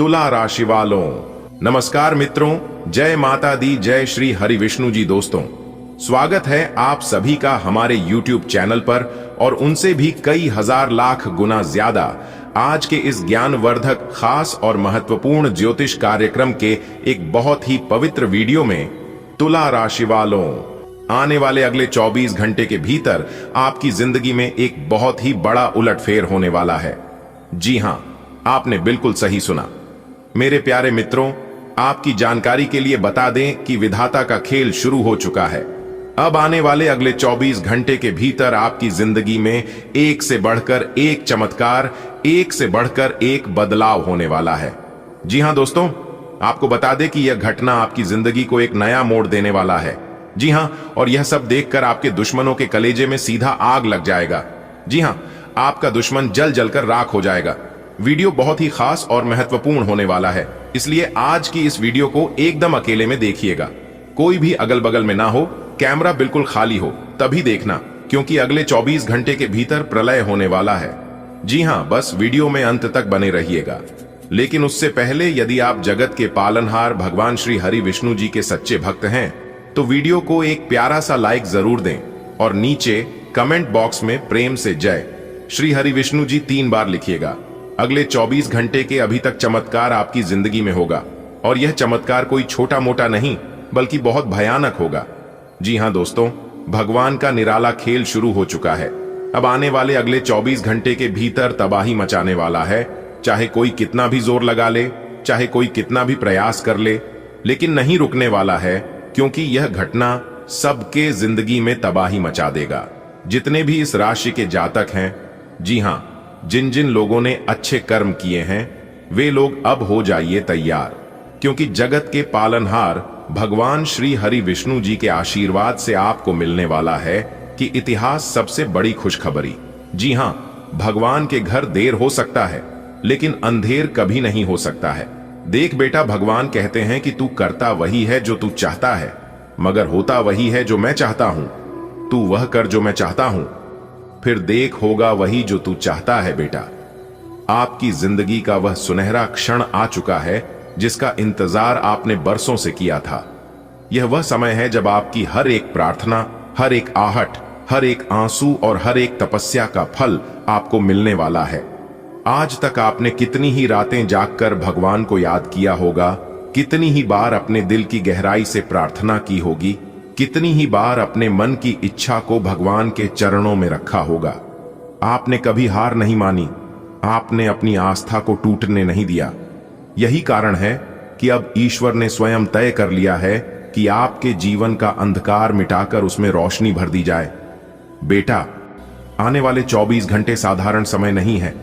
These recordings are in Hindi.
तुला राशि वालों, नमस्कार मित्रों, जय माता दी, जय श्री हरि विष्णु जी। दोस्तों, स्वागत है आप सभी का हमारे YouTube चैनल पर और उनसे भी कई हजार लाख गुना ज्यादा आज के इस ज्ञानवर्धक, खास और महत्वपूर्ण ज्योतिष कार्यक्रम के एक बहुत ही पवित्र वीडियो में। तुला राशि वालों, आने वाले अगले 24 घंटे के भीतर आपकी जिंदगी में एक बहुत ही बड़ा उलटफेर होने वाला है। जी हां, आपने बिल्कुल सही सुना। मेरे प्यारे मित्रों, आपकी जानकारी के लिए बता दें कि विधाता का खेल शुरू हो चुका है। अब आने वाले अगले 24 घंटे के भीतर आपकी जिंदगी में एक से बढ़कर एक चमत्कार, एक से बढ़कर एक बदलाव होने वाला है। जी हां दोस्तों, आपको बता दें कि यह घटना आपकी जिंदगी को एक नया मोड़ देने वाला है। जी हां, और यह सब देखकर आपके दुश्मनों के कलेजे में सीधा आग लग जाएगा। जी हां, आपका दुश्मन जल जलकर राख हो जाएगा। वीडियो बहुत ही खास और महत्वपूर्ण होने वाला है, इसलिए आज की इस वीडियो को एकदम अकेले में देखिएगा। कोई भी अगल बगल में ना हो, कैमरा बिल्कुल खाली हो, तभी देखना, क्योंकि अगले 24 घंटे के भीतर प्रलय होने वाला है। जी हां, बस वीडियो में अंत तक बने रहिएगा। लेकिन उससे पहले, यदि आप जगत के पालनहार भगवान श्री हरि विष्णु जी के सच्चे भक्त हैं, तो वीडियो को एक प्यारा सा लाइक जरूर दें और नीचे कमेंट बॉक्स में प्रेम से जय श्री हरि विष्णु जी 3 बार लिखिएगा। अगले 24 घंटे के अभी तक चमत्कार आपकी जिंदगी में होगा, और यह चमत्कार कोई छोटा मोटा नहीं बल्कि बहुत भयानक होगा। जी हां दोस्तों, भगवान का निराला खेल शुरू हो चुका है। अब आने वाले अगले 24 घंटे के भीतर तबाही मचाने वाला है। चाहे कोई कितना भी जोर लगा ले, चाहे कोई कितना भी प्रयास कर ले, लेकिन नहीं रुकने वाला है, क्योंकि यह घटना सबके जिंदगी में तबाही मचा देगा। जितने भी इस राशि के जातक हैं, जी हां, जिन जिन लोगों ने अच्छे कर्म किए हैं, वे लोग अब हो जाइए तैयार, क्योंकि जगत के पालनहार भगवान श्री हरि विष्णु जी के आशीर्वाद से आपको मिलने वाला है कि इतिहास सबसे बड़ी खुशखबरी। जी हां, भगवान के घर देर हो सकता है, लेकिन अंधेर कभी नहीं हो सकता है। देख बेटा, भगवान कहते हैं कि तू करता वही है जो तू चाहता है, मगर होता वही है जो मैं चाहता हूं। तू वह कर जो मैं चाहता हूं, फिर देख होगा वही जो तू चाहता है। बेटा, आपकी जिंदगी का वह सुनहरा क्षण आ चुका है जिसका इंतजार आपने बरसों से किया था। यह वह समय है जब आपकी हर एक प्रार्थना, हर एक आहट, हर एक आंसू और हर एक तपस्या का फल आपको मिलने वाला है। आज तक आपने कितनी ही रातें जागकर भगवान को याद किया होगा, कितनी ही बार अपने दिल की गहराई से प्रार्थना की होगी, कितनी ही बार अपने मन की इच्छा को भगवान के चरणों में रखा होगा। आपने कभी हार नहीं मानी, आपने अपनी आस्था को टूटने नहीं दिया। यही कारण है कि अब ईश्वर ने स्वयं तय कर लिया है कि आपके जीवन का अंधकार मिटाकर उसमें रोशनी भर दी जाए। बेटा, आने वाले 24 घंटे साधारण समय नहीं है।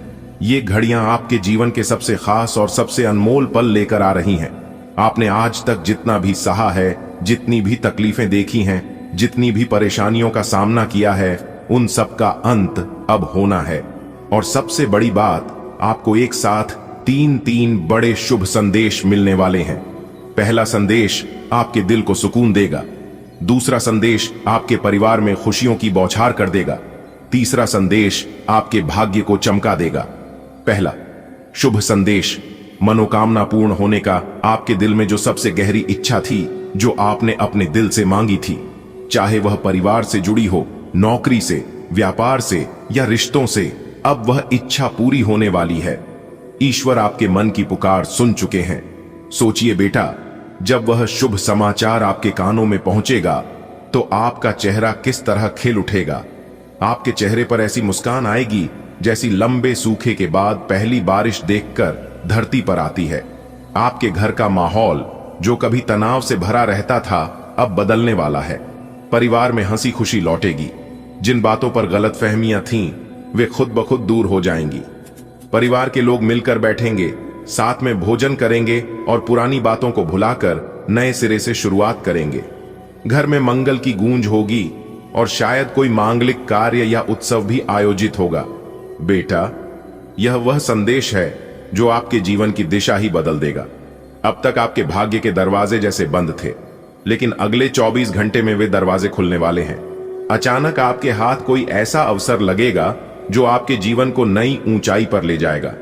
ये घड़ियां आपके जीवन के सबसे खास और सबसे अनमोल पल लेकर आ रही हैं। आपने आज तक जितना भी सहा है, जितनी भी तकलीफें देखी हैं, जितनी भी परेशानियों का सामना किया है, उन सब का अंत अब होना है। और सबसे बड़ी बात, आपको एक साथ तीन बड़े शुभ संदेश मिलने वाले हैं। पहला संदेश आपके दिल को सुकून देगा, दूसरा संदेश आपके परिवार में खुशियों की बौछार कर देगा, तीसरा संदेश आपके भाग्य को चमका देगा। पहला शुभ संदेश, मनोकामना पूर्ण होने का। आपके दिल में जो सबसे गहरी इच्छा थी, जो आपने अपने दिल से मांगी थी, चाहे वह परिवार से जुड़ी हो, नौकरी से, व्यापार से या रिश्तों से, अब वह इच्छा पूरी होने वाली है। ईश्वर आपके मन की पुकार सुन चुके हैं। सोचिए बेटा, जब वह शुभ समाचार आपके कानों में पहुंचेगा तो आपका चेहरा किस तरह खिल उठेगा। आपके चेहरे पर ऐसी मुस्कान आएगी जैसी लंबे सूखे के बाद पहली बारिश देखकर धरती पर आती है। आपके घर का माहौल, जो कभी तनाव से भरा रहता था, अब बदलने वाला है। परिवार में हंसी खुशी लौटेगी। जिन बातों पर गलतफहमियां थीं, वे खुद ब खुद दूर हो जाएंगी। परिवार के लोग मिलकर बैठेंगे, साथ में भोजन करेंगे और पुरानी बातों को भुलाकर नए सिरे से शुरुआत करेंगे। घर में मंगल की गूंज होगी और शायद कोई मांगलिक कार्य या उत्सव भी आयोजित होगा। बेटा, यह वह संदेश है जो आपके जीवन की दिशा ही बदल देगा। अब तक आपके भाग्य के दरवाजे जैसे बंद थे, लेकिन अगले 24 घंटे में वे दरवाजे खुलने वाले हैं। अचानक आपके हाथ कोई ऐसा अवसर लगेगा जो आपके जीवन को नई ऊंचाई पर ले जाएगा।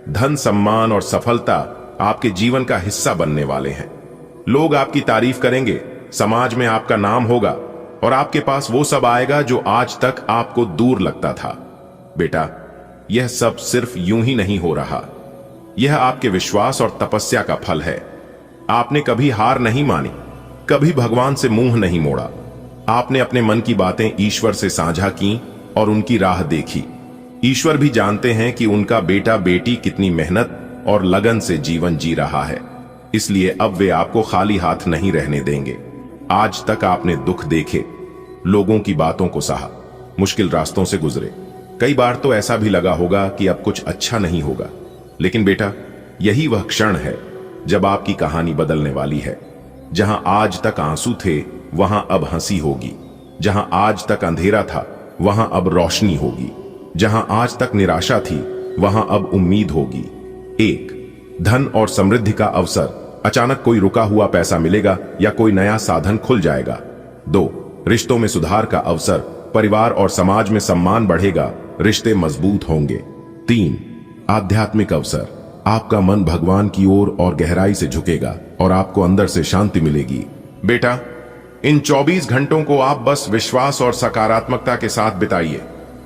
धन, सम्मान और सफलता आपके जीवन का हिस्सा बनने वाले हैं। लोग आपकी तारीफ करेंगे, समाज में आपका नाम होगा और आपके पास वो सब आएगा जो आज तक आपको दूर लगता था। बेटा, यह सब सिर्फ यूं ही नहीं हो रहा। यह आपके विश्वास और तपस्या का फल है। आपने कभी हार नहीं मानी, कभी भगवान से मुंह नहीं मोड़ा। आपने अपने मन की बातें ईश्वर से साझा की और उनकी राह देखी। ईश्वर भी जानते हैं कि उनका बेटा बेटी कितनी मेहनत और लगन से जीवन जी रहा है, इसलिए अब वे आपको खाली हाथ नहीं रहने देंगे। आज तक आपने दुख देखे, लोगों की बातों को सहा, मुश्किल रास्तों से गुजरे। कई बार तो ऐसा भी लगा होगा कि अब कुछ अच्छा नहीं होगा, लेकिन बेटा, यही वह क्षण है जब आपकी कहानी बदलने वाली है। जहां आज तक आंसू थे, वहां अब हंसी होगी। जहां आज तक अंधेरा था, वहां अब रोशनी होगी। जहां आज तक निराशा थी, वहां अब उम्मीद होगी। 1, धन और समृद्धि का अवसर। अचानक कोई रुका हुआ पैसा मिलेगा या कोई नया साधन खुल जाएगा। 2, रिश्तों में सुधार का अवसर। परिवार और समाज में सम्मान बढ़ेगा, रिश्ते मजबूत होंगे। 3, आध्यात्मिक अवसर। आपका मन भगवान की ओर और गहराई से झुकेगा और आपको अंदर से शांति मिलेगी। बेटा, इन 24 घंटों को आप बस विश्वास और सकारात्मकता के साथ बिताइए।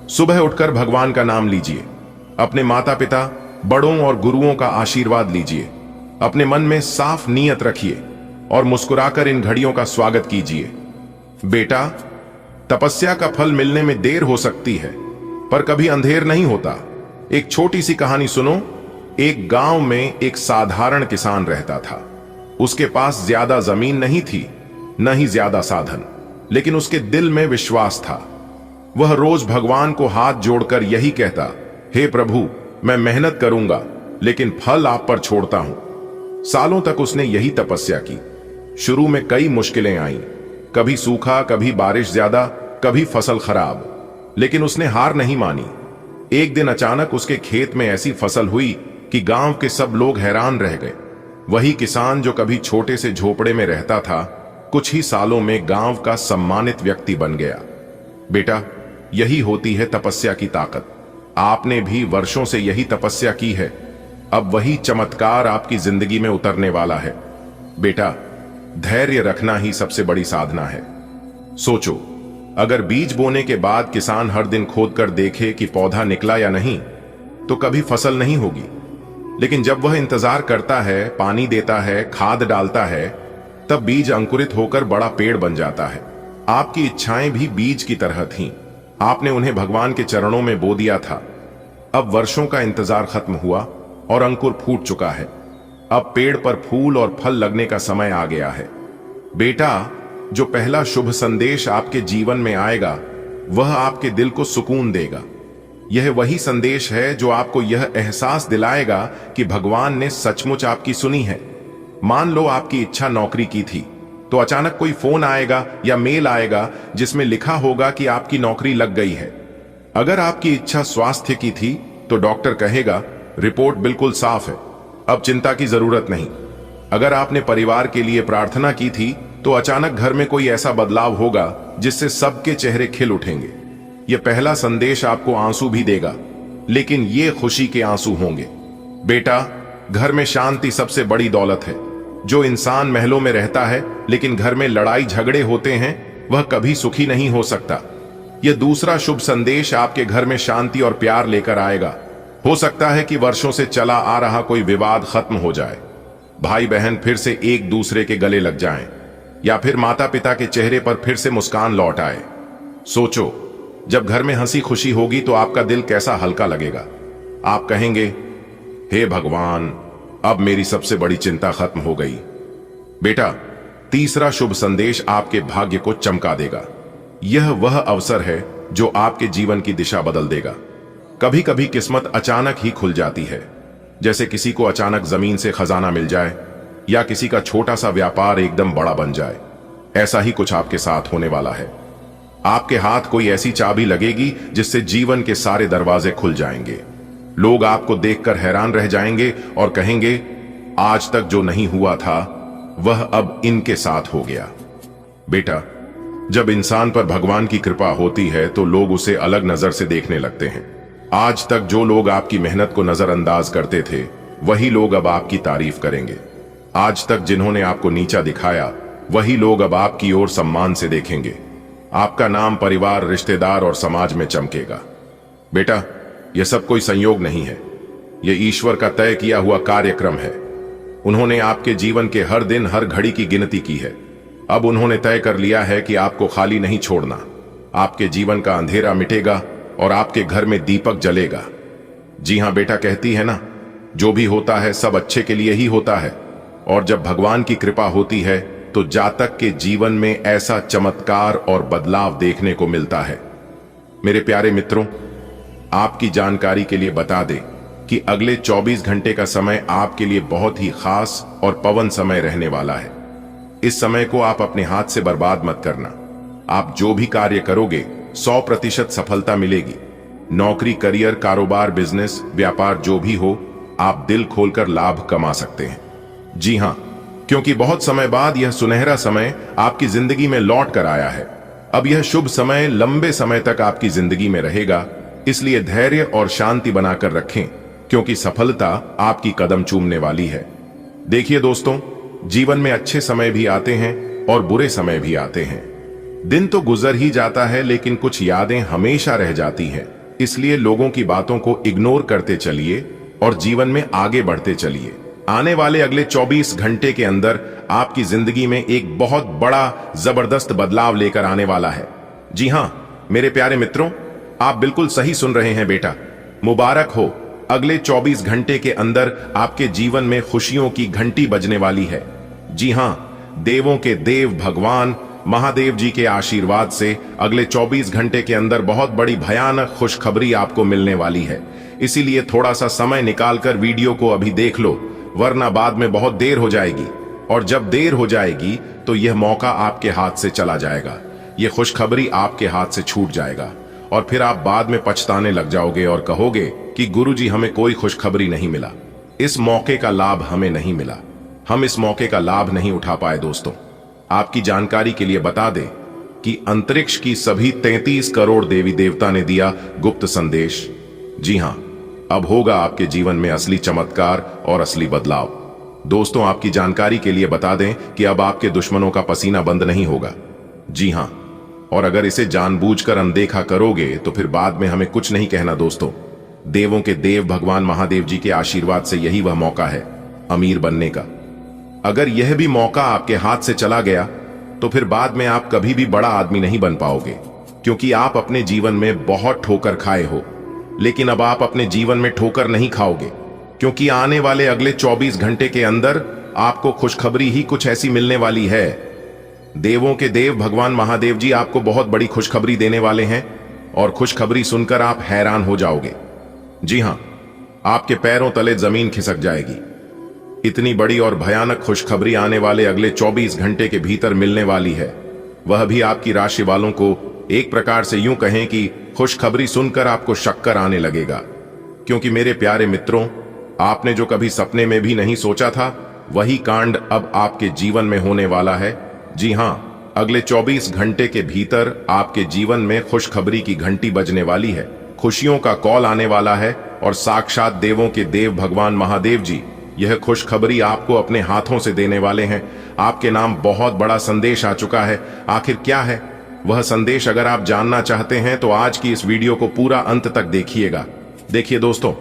सुबह उठकर भगवान का नाम लीजिए, अपने माता पिता, बड़ों और गुरुओं का आशीर्वाद लीजिए। अपने मन में साफ नीयत रखिए और मुस्कुराकर इन घड़ियों का स्वागत कीजिए। बेटा, तपस्या का फल मिलने में देर हो सकती है, पर कभी अंधेर नहीं होता। एक छोटी सी कहानी सुनो। एक गांव में एक साधारण किसान रहता था। उसके पास ज्यादा जमीन नहीं थी, न ही ज्यादा साधन, लेकिन उसके दिल में विश्वास था। वह रोज भगवान को हाथ जोड़कर यही कहता, हे प्रभु, मैं मेहनत करूंगा, लेकिन फल आप पर छोड़ता हूं। सालों तक उसने यही तपस्या की। शुरू में कई मुश्किलें आईं, कभी सूखा, कभी बारिश ज्यादा, कभी फसल खराब, लेकिन उसने हार नहीं मानी। एक दिन अचानक उसके खेत में ऐसी फसल हुई कि गांव के सब लोग हैरान रह गए। वही किसान जो कभी छोटे से झोपड़े में रहता था, कुछ ही सालों में गांव का सम्मानित व्यक्ति बन गया। बेटा, यही होती है तपस्या की ताकत। आपने भी वर्षों से यही तपस्या की है, अब वही चमत्कार आपकी जिंदगी में उतरने वाला है। बेटा, धैर्य रखना ही सबसे बड़ी साधना है। सोचो, अगर बीज बोने के बाद किसान हर दिन खोद कर देखे कि पौधा निकला या नहीं, तो कभी फसल नहीं होगी। लेकिन जब वह इंतजार करता है, पानी देता है, खाद डालता है, तब बीज अंकुरित होकर बड़ा पेड़ बन जाता है। आपकी इच्छाएं भी बीज की तरह थीं। आपने उन्हें भगवान के चरणों में बो दिया था। अब वर्षों का इंतजार खत्म हुआ और अंकुर फूट चुका है। अब पेड़ पर फूल और फल लगने का समय आ गया है। बेटा, जो पहला शुभ संदेश आपके जीवन में आएगा, वह आपके दिल को सुकून देगा। यह वही संदेश है जो आपको यह एहसास दिलाएगा कि भगवान ने सचमुच आपकी सुनी है। मान लो आपकी इच्छा नौकरी की थी, तो अचानक कोई फोन आएगा या मेल आएगा जिसमें लिखा होगा कि आपकी नौकरी लग गई है। अगर आपकी इच्छा स्वास्थ्य की थी, तो डॉक्टर कहेगा, रिपोर्ट बिल्कुल साफ है, अब चिंता की जरूरत नहीं। अगर आपने परिवार के लिए प्रार्थना की थी, तो अचानक घर में कोई ऐसा बदलाव होगा जिससे सबके चेहरे खिल उठेंगे। यह पहला संदेश आपको आंसू भी देगा, लेकिन ये खुशी के आंसू होंगे। बेटा, घर में शांति सबसे बड़ी दौलत है। जो इंसान महलों में रहता है लेकिन घर में लड़ाई झगड़े होते हैं, वह कभी सुखी नहीं हो सकता। यह दूसरा शुभ संदेश आपके घर में शांति और प्यार लेकर आएगा। हो सकता है कि वर्षों से चला आ रहा कोई विवाद खत्म हो जाए, भाई बहन फिर से एक दूसरे के गले लग जाएं, या फिर माता पिता के चेहरे पर फिर से मुस्कान लौट आए। सोचो, जब घर में हंसी खुशी होगी तो आपका दिल कैसा हल्का लगेगा। आप कहेंगे, हे भगवान, अब मेरी सबसे बड़ी चिंता खत्म हो गई। बेटा, तीसरा शुभ संदेश आपके भाग्य को चमका देगा। यह वह अवसर है जो आपके जीवन की दिशा बदल देगा। कभी कभी किस्मत अचानक ही खुल जाती है, जैसे किसी को अचानक जमीन से खजाना मिल जाए या किसी का छोटा सा व्यापार एकदम बड़ा बन जाए। ऐसा ही कुछ आपके साथ होने वाला है। आपके हाथ कोई ऐसी चाबी लगेगी जिससे जीवन के सारे दरवाजे खुल जाएंगे। लोग आपको देखकर हैरान रह जाएंगे और कहेंगे, आज तक जो नहीं हुआ था वह अब इनके साथ हो गया। बेटा, जब इंसान पर भगवान की कृपा होती है तो लोग उसे अलग नजर से देखने लगते हैं। आज तक जो लोग आपकी मेहनत को नजरअंदाज करते थे, वही लोग अब आपकी तारीफ करेंगे। आज तक जिन्होंने आपको नीचा दिखाया, वही लोग अब आपकी ओर सम्मान से देखेंगे। आपका नाम परिवार, रिश्तेदार और समाज में चमकेगा। बेटा, यह सब कोई संयोग नहीं है, यह ईश्वर का तय किया हुआ कार्यक्रम है। उन्होंने आपके जीवन के हर दिन, हर घड़ी की गिनती की है। अब उन्होंने तय कर लिया है कि आपको खाली नहीं छोड़ना। आपके जीवन का अंधेरा मिटेगा और आपके घर में दीपक जलेगा। जी हां बेटा, कहती है ना, जो भी होता है सब अच्छे के लिए ही होता है। और जब भगवान की कृपा होती है तो जातक के जीवन में ऐसा चमत्कार और बदलाव देखने को मिलता है। मेरे प्यारे मित्रों, आपकी जानकारी के लिए बता दें कि अगले 24 घंटे का समय आपके लिए बहुत ही खास और पवन समय रहने वाला है। इस समय को आप अपने हाथ से बर्बाद मत करना। आप जो भी कार्य करोगे 100% सफलता मिलेगी। नौकरी, करियर, कारोबार, बिजनेस, व्यापार जो भी हो, आप दिल खोलकर लाभ कमा सकते हैं। जी हां, क्योंकि बहुत समय बाद यह सुनहरा समय आपकी जिंदगी में लौट कर आया है। अब यह शुभ समय लंबे समय तक आपकी जिंदगी में रहेगा, इसलिए धैर्य और शांति बनाकर रखें, क्योंकि सफलता आपकी कदम चूमने वाली है। देखिए दोस्तों, जीवन में अच्छे समय भी आते हैं और बुरे समय भी आते हैं। दिन तो गुजर ही जाता है, लेकिन कुछ यादें हमेशा रह जाती हैं। इसलिए लोगों की बातों को इग्नोर करते चलिए और जीवन में आगे बढ़ते चलिए। आने वाले अगले 24 घंटे के अंदर आपकी जिंदगी में एक बहुत बड़ा जबरदस्त बदलाव लेकर आने वाला है। जी हां मेरे प्यारे मित्रों, आप बिल्कुल सही सुन रहे हैं बेटा। मुबारक हो, अगले 24 घंटे के अंदर आपके जीवन में खुशियों की घंटी बजने वाली है। जी हां, देवों के देव भगवान महादेव जी के आशीर्वाद से अगले 24 घंटे के अंदर बहुत बड़ी भयानक खुशखबरी आपको मिलने वाली है। इसीलिए थोड़ा सा समय निकालकर वीडियो को अभी देख लो, वरना बाद में बहुत देर हो जाएगी। और जब देर हो जाएगी तो यह मौका आपके हाथ से चला जाएगा, यह खुशखबरी आपके हाथ से छूट जाएगा और फिर आप बाद में पछताने लग जाओगे और कहोगे कि गुरुजी हमें कोई खुशखबरी नहीं मिला, इस मौके का लाभ हमें नहीं मिला, हम इस मौके का लाभ नहीं उठा पाए। दोस्तों, आपकी जानकारी के लिए बता दें कि अंतरिक्ष की सभी 33 करोड़ देवी देवता ने दिया गुप्त संदेश। जी हां, अब होगा आपके जीवन में असली चमत्कार और असली बदलाव। दोस्तों, आपकी जानकारी के लिए बता दें कि अब आपके दुश्मनों का पसीना बंद नहीं होगा। जी हां, और अगर इसे जानबूझकर अनदेखा करोगे तो फिर बाद में हमें कुछ नहीं कहना। दोस्तों, देवों के देव भगवान महादेव जी के आशीर्वाद से यही वह मौका है अमीर बनने का। अगर यह भी मौका आपके हाथ से चला गया तो फिर बाद में आप कभी भी बड़ा आदमी नहीं बन पाओगे, क्योंकि आप अपने जीवन में बहुत ठोकर खाए हो। लेकिन अब आप अपने जीवन में ठोकर नहीं खाओगे, क्योंकि आने वाले अगले 24 घंटे के अंदर आपको खुशखबरी ही कुछ ऐसी मिलने वाली है। देवों के देव भगवान महादेव जी आपको बहुत बड़ी खुशखबरी देने वाले हैं और खुशखबरी सुनकर आप हैरान हो जाओगे। जी हां, आपके पैरों तले जमीन खिसक जाएगी। इतनी बड़ी और भयानक खुशखबरी आने वाले अगले 24 घंटे के भीतर मिलने वाली है, वह भी आपकी राशि वालों को। एक प्रकार से यूं कहें कि खुशखबरी सुनकर आपको शक्कर आने लगेगा, क्योंकि मेरे प्यारे मित्रों, आपने जो कभी सपने में भी नहीं सोचा था, वही कांड अब आपके जीवन में होने वाला है। जी हां, अगले 24 घंटे के भीतर आपके जीवन में खुशखबरी की घंटी बजने वाली है, खुशियों का कॉल आने वाला है और साक्षात देवों के देव भगवान महादेव जी यह खुशखबरी आपको अपने हाथों से देने वाले हैं। आपके नाम बहुत बड़ा संदेश आ चुका है। आखिर क्या है वह संदेश? अगर आप जानना चाहते हैं तो आज की इस वीडियो को पूरा अंत तक देखिएगा। देखिए दोस्तों,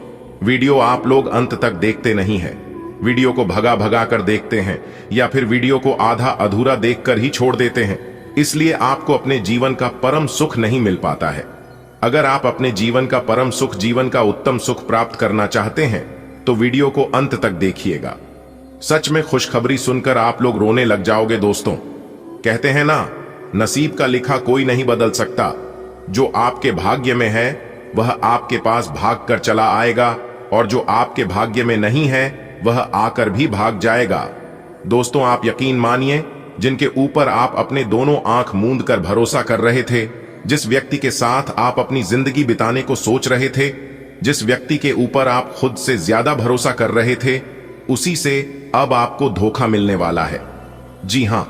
वीडियो आप लोग अंत तक देखते नहीं हैं, वीडियो को भगा भगा कर देखते हैं या फिर वीडियो को आधा अधूरा देखकर ही छोड़ देते हैं। इसलिए आपको अपने जीवन का परम सुख नहीं मिल पाता है। अगर आप अपने जीवन का परम सुख, जीवन का उत्तम सुख प्राप्त करना चाहते हैं तो वीडियो को अंत तक देखिएगा। सच में खुशखबरी सुनकर आप लोग रोने लग जाओगे। दोस्तों, कहते हैं ना, नसीब का लिखा कोई नहीं बदल सकता। जो आपके भाग्य में है वह आपके पास भाग कर चला आएगा और जो आपके भाग्य में नहीं है वह आकर भी भाग जाएगा। दोस्तों, आप यकीन मानिए, जिनके ऊपर आप अपने दोनों आंख मूंद कर भरोसा कर रहे थे, जिस व्यक्ति के साथ आप अपनी जिंदगी बिताने को सोच रहे थे, जिस व्यक्ति के ऊपर आप खुद से ज्यादा भरोसा कर रहे थे, उसी से अब आपको धोखा मिलने वाला है। जी हां,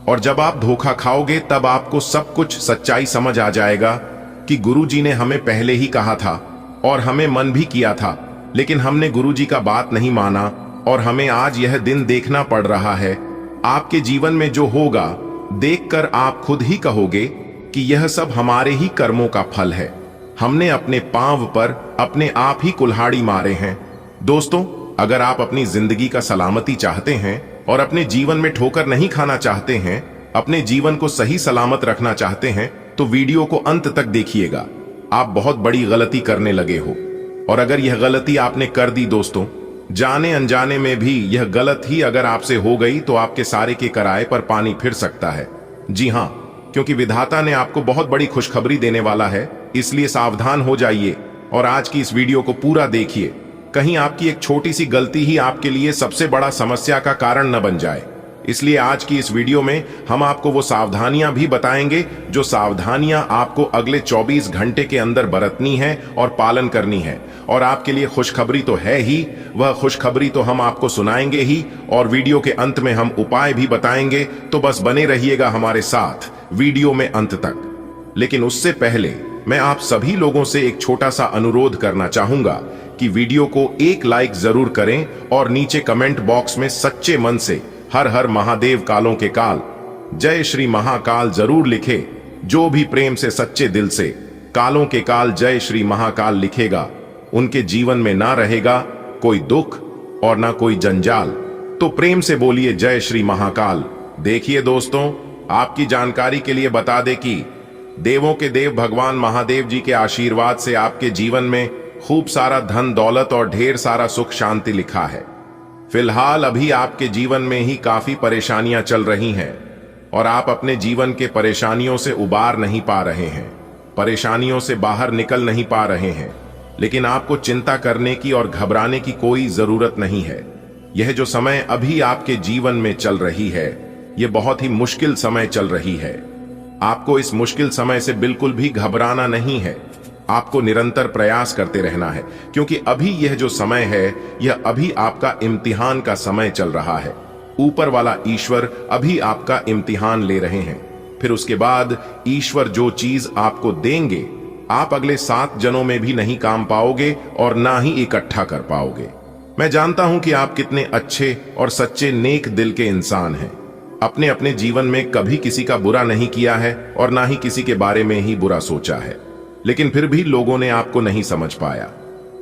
और जब आप धोखा खाओगे तब आपको सब कुछ सच्चाई समझ आ जाएगा कि गुरुजी ने हमें पहले ही कहा था और हमें मन भी किया था लेकिन हमने गुरुजी का बात नहीं माना और हमें आज यह दिन देखना पड़ रहा है। आपके जीवन में जो होगा देखकर आप खुद ही कहोगे कि यह सब हमारे ही कर्मों का फल है। हमने अपने पांव पर अपने आप ही कुल्हाड़ी मारे हैं। दोस्तों, अगर आप अपनी जिंदगी का सलामती चाहते हैं और अपने जीवन में ठोकर नहीं खाना चाहते हैं, अपने जीवन को सही सलामत रखना चाहते हैं, तो वीडियो को अंत तक देखिएगा। आप बहुत बड़ी गलती करने लगे हो, और अगर यह गलती आपने कर दी दोस्तों, जाने अनजाने में भी यह गलत ही अगर आपसे हो गई, तो आपके सारे के किराए पर पानी फिर सकता है। जी हां, क्योंकि विधाता ने आपको बहुत बड़ी खुशखबरी देने वाला है, इसलिए सावधान हो जाइए और आज की इस वीडियो को पूरा देखिए। कहीं आपकी एक छोटी सी गलती ही आपके लिए सबसे बड़ा समस्या का कारण न बन जाए। इसलिए आज की इस वीडियो में हम आपको वो सावधानियां भी बताएंगे जो सावधानियां आपको अगले 24 घंटे के अंदर बरतनी है और पालन करनी है। और आपके लिए खुशखबरी तो है ही, वह खुशखबरी तो हम आपको सुनाएंगे ही, और वीडियो के अंत में हम उपाय भी बताएंगे। तो बस बने रहिएगा हमारे साथ वीडियो में अंत तक। लेकिन उससे पहले मैं आप सभी लोगों से एक छोटा सा अनुरोध करना चाहूंगा कि वीडियो को एक लाइक जरूर करें और नीचे कमेंट बॉक्स में सच्चे मन से हर हर महादेव कालों के काल, जय श्री महाकाल जरूर लिखे। जो भी प्रेम से सच्चे दिल से कालों के काल जय श्री महाकाल लिखेगा, उनके जीवन में ना रहेगा कोई दुख और ना कोई जंजाल। तो प्रेम से बोलिए जय श्री महाकाल। देखिए दोस्तों, आपकी जानकारी के लिए बता दें कि देवों के देव भगवान महादेव जी के आशीर्वाद से आपके जीवन में खूब सारा धन दौलत और ढेर सारा सुख शांति लिखा है। फिलहाल अभी आपके जीवन में ही काफी परेशानियां चल रही हैं और आप अपने जीवन के परेशानियों से उबार नहीं पा रहे हैं, परेशानियों से बाहर निकल नहीं पा रहे हैं। लेकिन आपको चिंता करने की और घबराने की कोई जरूरत नहीं है। यह जो समय अभी आपके जीवन में चल रही है, यह बहुत ही मुश्किल समय चल रही है। आपको इस मुश्किल समय से बिल्कुल भी घबराना नहीं है। आपको निरंतर प्रयास करते रहना है, क्योंकि अभी यह जो समय है, यह अभी आपका इम्तिहान का समय चल रहा है। ऊपर वाला ईश्वर अभी आपका इम्तिहान ले रहे हैं। फिर उसके बाद ईश्वर जो चीज आपको देंगे, आप अगले 7 जन्मों में भी नहीं काम पाओगे और ना ही इकट्ठा कर पाओगे। मैं जानता हूं कि आप कितने अच्छे और सच्चे नेक दिल के इंसान हैं। अपने अपने जीवन में कभी किसी का बुरा नहीं किया है और ना ही किसी के बारे में ही बुरा सोचा है, लेकिन फिर भी लोगों ने आपको नहीं समझ पाया।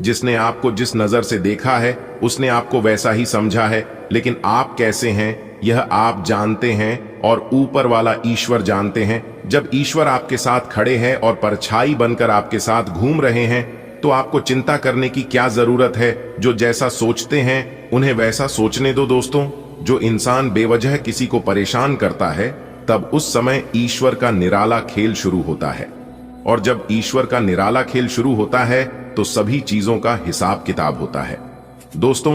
जिसने आपको जिस नजर से देखा है, उसने आपको वैसा ही समझा है। लेकिन आप कैसे हैं, यह आप जानते हैं और ऊपर वाला ईश्वर जानते हैं। जब ईश्वर आपके साथ खड़े हैं और परछाई बनकर आपके साथ घूम रहे हैं, तो आपको चिंता करने की क्या जरूरत है। जो जैसा सोचते हैं उन्हें वैसा सोचने दो दोस्तों। जो इंसान बेवजह किसी को परेशान करता है, तब उस समय ईश्वर का निराला खेल शुरू होता है। और जब ईश्वर का निराला खेल शुरू होता है, तो सभी चीजों का हिसाब किताब होता है। दोस्तों,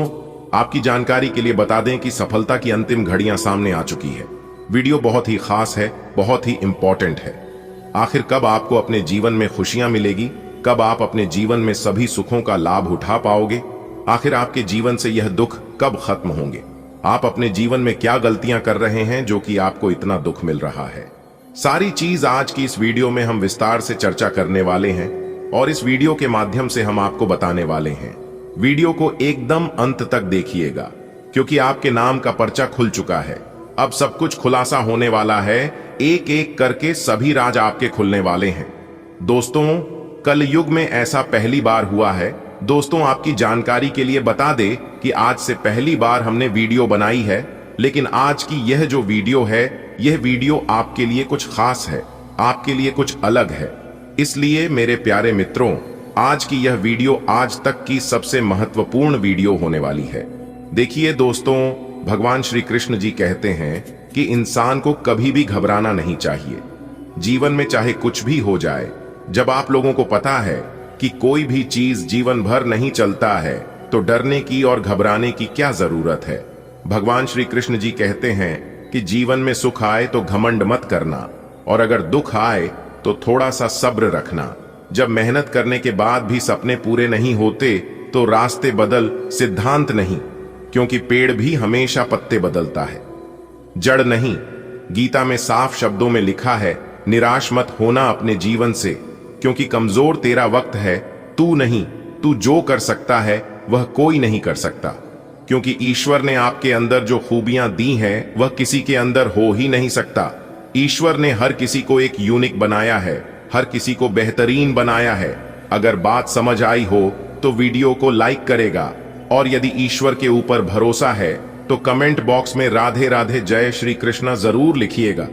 आपकी जानकारी के लिए बता दें कि सफलता की अंतिम घड़ियां सामने आ चुकी है। वीडियो बहुत ही खास है, बहुत ही इंपॉर्टेंट है। आखिर कब आपको अपने जीवन में खुशियां मिलेगी, कब आप अपने जीवन में सभी सुखों का लाभ उठा पाओगे, आखिर आपके जीवन से यह दुख कब खत्म होंगे, आप अपने जीवन में क्या गलतियां कर रहे हैं जो कि आपको इतना दुख मिल रहा है, सारी चीज आज की इस वीडियो में हम विस्तार से चर्चा करने वाले हैं और इस वीडियो के माध्यम से हम आपको बताने वाले हैं। वीडियो को एकदम अंत तक देखिएगा, क्योंकि आपके नाम का पर्चा खुल चुका है। अब सब कुछ खुलासा होने वाला है, एक एक करके सभी राज आपके खुलने वाले हैं। दोस्तों, कल युग में ऐसा पहली बार हुआ है। दोस्तों, आपकी जानकारी के लिए बता दे कि आज से पहली बार हमने वीडियो बनाई है, लेकिन आज की यह जो वीडियो है, यह वीडियो आपके लिए कुछ खास है, आपके लिए कुछ अलग है। इसलिए मेरे प्यारे मित्रों, आज की यह वीडियो आज तक की सबसे महत्वपूर्ण वीडियो होने वाली है। देखिए दोस्तों, भगवान श्री कृष्ण जी कहते हैं कि इंसान को कभी भी घबराना नहीं चाहिए। जीवन में चाहे कुछ भी हो जाए, जब आप लोगों को पता है कि कोई भी चीज जीवन भर नहीं चलता है, तो डरने की और घबराने की क्या जरूरत है। भगवान श्री कृष्ण जी कहते हैं कि जीवन में सुख आए तो घमंड मत करना, और अगर दुख आए तो थोड़ा सा सब्र रखना। जब मेहनत करने के बाद भी सपने पूरे नहीं होते, तो रास्ते बदल, सिद्धांत नहीं, क्योंकि पेड़ भी हमेशा पत्ते बदलता है, जड़ नहीं। गीता में साफ शब्दों में लिखा है, निराश मत होना अपने जीवन से, क्योंकि कमजोर तेरा वक्त है, तू नहीं। तू जो कर सकता है वह कोई नहीं कर सकता, क्योंकि ईश्वर ने आपके अंदर जो खूबियां दी हैं वह किसी के अंदर हो ही नहीं सकता। ईश्वर ने हर किसी को एक यूनिक बनाया है, हर किसी को बेहतरीन बनाया है। अगर बात समझ आई हो तो वीडियो को लाइक करेगा, और यदि ईश्वर के ऊपर भरोसा है तो कमेंट बॉक्स में राधे राधे जय श्री कृष्णा जरूर लिखिएगा।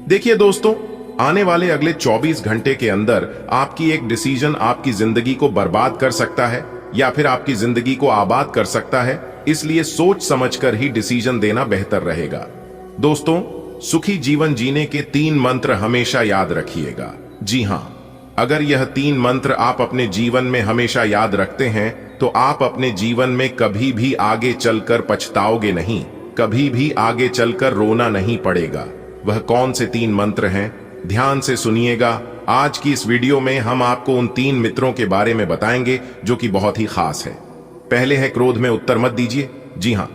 देखिए दोस्तों, आने वाले अगले 24 घंटे के अंदर आपकी एक डिसीजन आपकी जिंदगी को बर्बाद कर सकता है या फिर आपकी जिंदगी को आबाद कर सकता है, इसलिए सोच समझकर ही डिसीजन देना बेहतर रहेगा। दोस्तों, सुखी जीवन जीने के 3 मंत्र हमेशा याद रखिएगा। जी हां, अगर यह 3 मंत्र आप अपने जीवन में हमेशा याद रखते हैं तो आप अपने जीवन में कभी भी आगे चलकर पछताओगे नहीं, कभी भी आगे चलकर रोना नहीं पड़ेगा। वह कौन से 3 मंत्र हैं, ध्यान से सुनिएगा। आज की इस वीडियो में हम आपको उन 3 मित्रों के बारे में बताएंगे जो कि बहुत ही खास है। पहले है, क्रोध में उत्तर मत दीजिए। जी हां,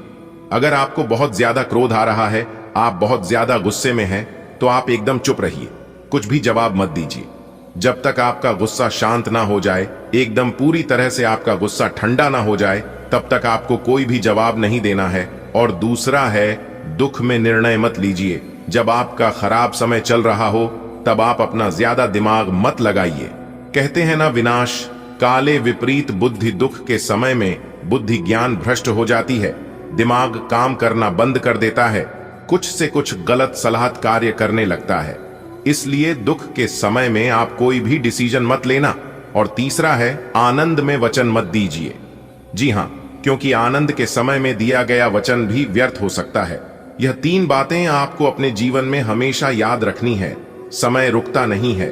अगर आपको बहुत ज्यादा क्रोध आ रहा है, आप बहुत ज्यादा गुस्से में हैं, तो आप एकदम चुप रहिए, कुछ भी जवाब मत दीजिए। जब तक आपका गुस्सा शांत ना हो जाए, एकदम पूरी तरह से आपका गुस्सा ठंडा ना हो जाए, तब तक आपको कोई भी जवाब नहीं देना है। और दूसरा है, दुख में निर्णय मत लीजिए। जब आपका खराब समय चल रहा हो तब आप अपना ज्यादा दिमाग मत लगाइए। कहते हैं ना, विनाश काले विपरीत बुद्धि, दुख के समय में बुद्धि ज्ञान भ्रष्ट हो जाती है, दिमाग काम करना बंद कर देता है, कुछ से कुछ गलत सलाह कार्य करने लगता है। इसलिए दुख के समय में आप कोई भी डिसीजन मत लेना। और तीसरा है, आनंद में वचन मत दीजिए। जी हां, क्योंकि आनंद के समय में दिया गया वचन भी व्यर्थ हो सकता है। यह 3 बातें आपको अपने जीवन में हमेशा याद रखनी है। समय रुकता नहीं है।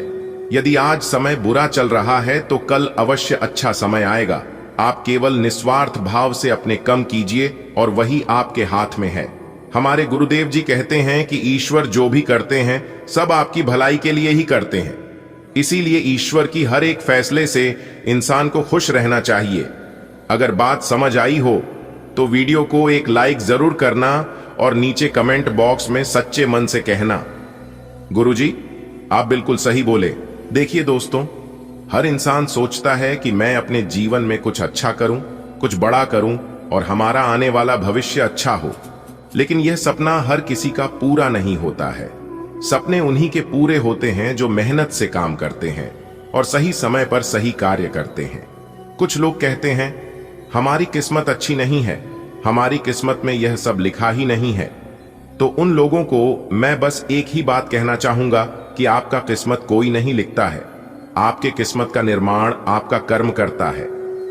यदि आज समय बुरा चल रहा है तो कल अवश्य अच्छा समय आएगा। आप केवल निस्वार्थ भाव से अपने कम कीजिए और वही आपके हाथ में है। हमारे गुरुदेव जी कहते हैं कि ईश्वर जो भी करते हैं सब आपकी भलाई के लिए ही करते हैं। इसीलिए ईश्वर की हर एक फैसले से इंसान को खुश रहना चाहिए। अगर बात समझ आई हो तो वीडियो को एक लाइक जरूर करना और नीचे कमेंट बॉक्स में सच्चे मन से कहना, गुरुजी आप बिल्कुल सही बोले। देखिए दोस्तों, हर इंसान सोचता है कि मैं अपने जीवन में कुछ अच्छा करूं, कुछ बड़ा करूं और हमारा आने वाला भविष्य अच्छा हो। लेकिन यह सपना हर किसी का पूरा नहीं होता है। सपने उन्हीं के पूरे होते हैं जो मेहनत से काम करते हैं और सही समय पर सही कार्य करते हैं। कुछ लोग कहते हैं हमारी किस्मत अच्छी नहीं है, हमारी किस्मत में यह सब लिखा ही नहीं है। तो उन लोगों को मैं बस एक ही बात कहना चाहूंगा कि आपका किस्मत कोई नहीं लिखता है। आपके किस्मत का निर्माण आपका कर्म करता है।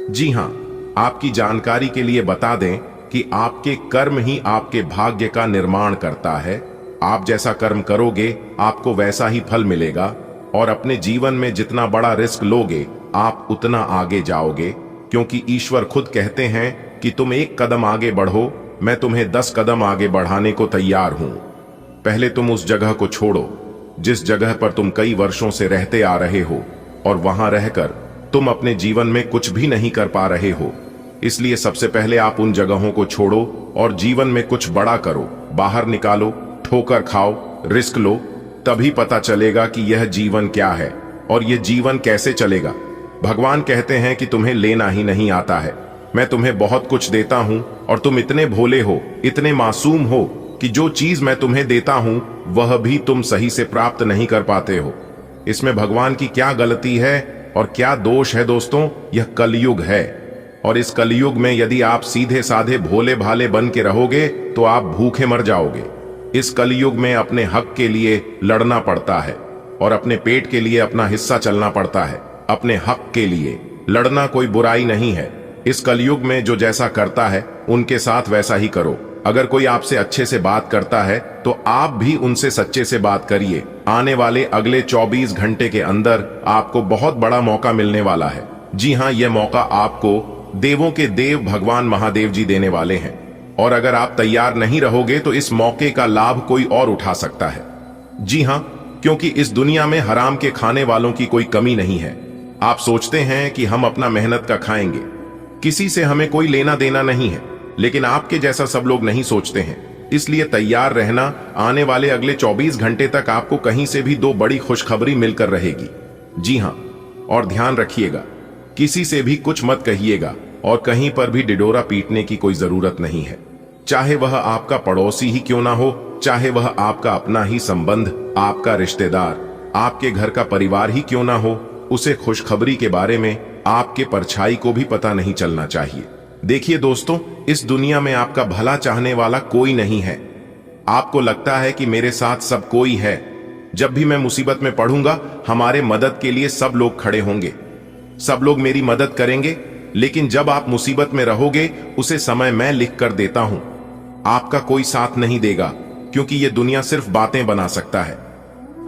जी हां, आपकी जानकारी के लिए बता दें कि आपके कर्म ही आपके भाग्य का निर्माण करता है। आप जैसा कर्म करोगे आपको वैसा ही फल मिलेगा। और अपने जीवन में जितना बड़ा रिस्क लोगे आप उतना आगे जाओगे, क्योंकि ईश्वर खुद कहते हैं कि तुम 1 कदम आगे बढ़ो, मैं तुम्हें 10 कदम आगे बढ़ाने को तैयार हूं। पहले तुम उस जगह को छोड़ो जिस जगह पर तुम कई वर्षों से रहते आ रहे हो और वहां रहकर तुम अपने जीवन में कुछ भी नहीं कर पा रहे हो। इसलिए सबसे पहले आप उन जगहों को छोड़ो और जीवन में कुछ बड़ा करो, बाहर निकालो, ठोकर खाओ, रिस्क लो, तभी पता चलेगा कि यह जीवन क्या है और यह जीवन कैसे चलेगा। भगवान कहते हैं कि तुम्हें लेना ही नहीं आता है, मैं तुम्हें बहुत कुछ देता हूं और तुम इतने भोले हो, इतने मासूम हो कि जो चीज मैं तुम्हें देता हूं वह भी तुम सही से प्राप्त नहीं कर पाते हो। इसमें भगवान की क्या गलती है और क्या दोष है दोस्तों? यह कलयुग है और इस कलयुग में यदि आप सीधे साधे भोले भाले बन के रहोगे तो आप भूखे मर जाओगे। इस कलयुग में अपने हक के लिए लड़ना पड़ता है और अपने पेट के लिए अपना हिस्सा चलना पड़ता है। अपने हक के लिए लड़ना कोई बुराई नहीं है। इस कलयुग में जो जैसा करता है उनके साथ वैसा ही करो। अगर कोई आपसे अच्छे से बात करता है तो आप भी उनसे सच्चे से बात करिए। आने वाले अगले 24 घंटे के अंदर आपको बहुत बड़ा मौका मिलने वाला है। जी हां, यह मौका आपको देवों के देव भगवान महादेव जी देने वाले हैं और अगर आप तैयार नहीं रहोगे तो इस मौके का लाभ कोई और उठा सकता है। जी हां, क्योंकि इस दुनिया में हराम के खाने वालों की कोई कमी नहीं है। आप सोचते हैं कि हम अपना मेहनत का खाएंगे, किसी से हमें कोई लेना देना नहीं है, लेकिन आपके जैसा सब लोग नहीं सोचते हैं। इसलिए तैयार रहना, आने वाले अगले 24 घंटे तक आपको कहीं से भी 2 बड़ी खुशखबरी मिलकर रहेगी। जी हां, और ध्यान रखिएगा, किसी से भी कुछ मत कहिएगा और कहीं पर भी डिडोरा पीटने की कोई जरूरत नहीं है। चाहे वह आपका पड़ोसी ही क्यों ना हो, चाहे वह आपका अपना ही संबंध, आपका रिश्तेदार, आपके घर का परिवार ही क्यों ना हो, उसे खुशखबरी के बारे में आपके परछाई को भी पता नहीं चलना चाहिए। देखिए दोस्तों, इस दुनिया में आपका भला चाहने वाला कोई नहीं है। आपको लगता है कि मेरे साथ सब कोई है, जब भी मैं मुसीबत में पड़ूंगा हमारे मदद के लिए सब लोग खड़े होंगे, सब लोग मेरी मदद करेंगे। लेकिन जब आप मुसीबत में रहोगे उसे समय मैं लिख कर देता हूं। आपका कोई साथ नहीं देगा, क्योंकि यह दुनिया सिर्फ बातें बना सकता है।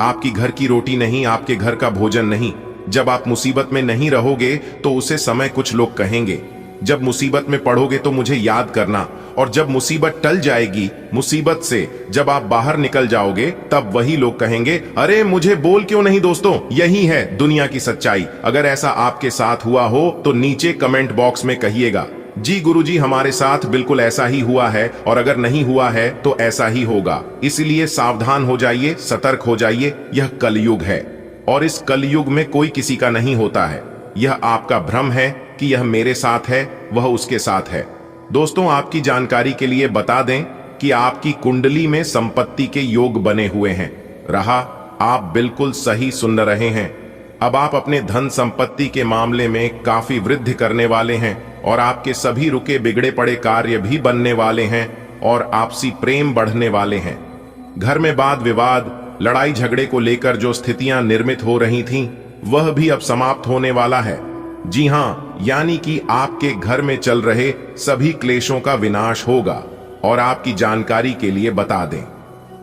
आपकी घर की रोटी नहीं, आपके घर का भोजन नहीं। जब आप मुसीबत में नहीं रहोगे तो उसे समय कुछ लोग कहेंगे। जब मुसीबत में पड़ोगे तो मुझे याद करना, और जब मुसीबत टल जाएगी, मुसीबत से जब आप बाहर निकल जाओगे, तब वही लोग कहेंगे, अरे मुझे बोल क्यों नहीं। दोस्तों, यही है दुनिया की सच्चाई। अगर ऐसा आपके साथ हुआ हो तो नीचे कमेंट बॉक्स में कहिएगा, जी गुरुजी हमारे साथ बिल्कुल ऐसा ही हुआ है, और अगर नहीं हुआ है तो ऐसा ही होगा। इसलिए सावधान हो जाइए, सतर्क हो जाइए। यह कलयुग है, और इस कलयुग में कोई किसी का नहीं होता है। यह आपका भ्रम है कि यह मेरे साथ है, वह उसके साथ है। दोस्तों, आपकी जानकारी के लिए बता दें कि आपकी कुंडली में संपत्ति के योग बने हुए हैं। रहा, आप बिल्कुल सही सुन रहे हैं। अब आप अपने धन संपत्ति के मामले में काफी वृद्धि करने वाले हैं, और आपके सभी रुके बिगड़े पड़े कार्य भी बनने वाले हैं, और आपसी प्रेम बढ़ने वाले हैं। घर में वाद विवाद, लड़ाई झगड़े को लेकर जो स्थितियां निर्मित हो रही थीं, वह भी अब समाप्त होने वाला है। जी हां, यानी कि आपके घर में चल रहे सभी क्लेशों का विनाश होगा। और आपकी जानकारी के लिए बता दें,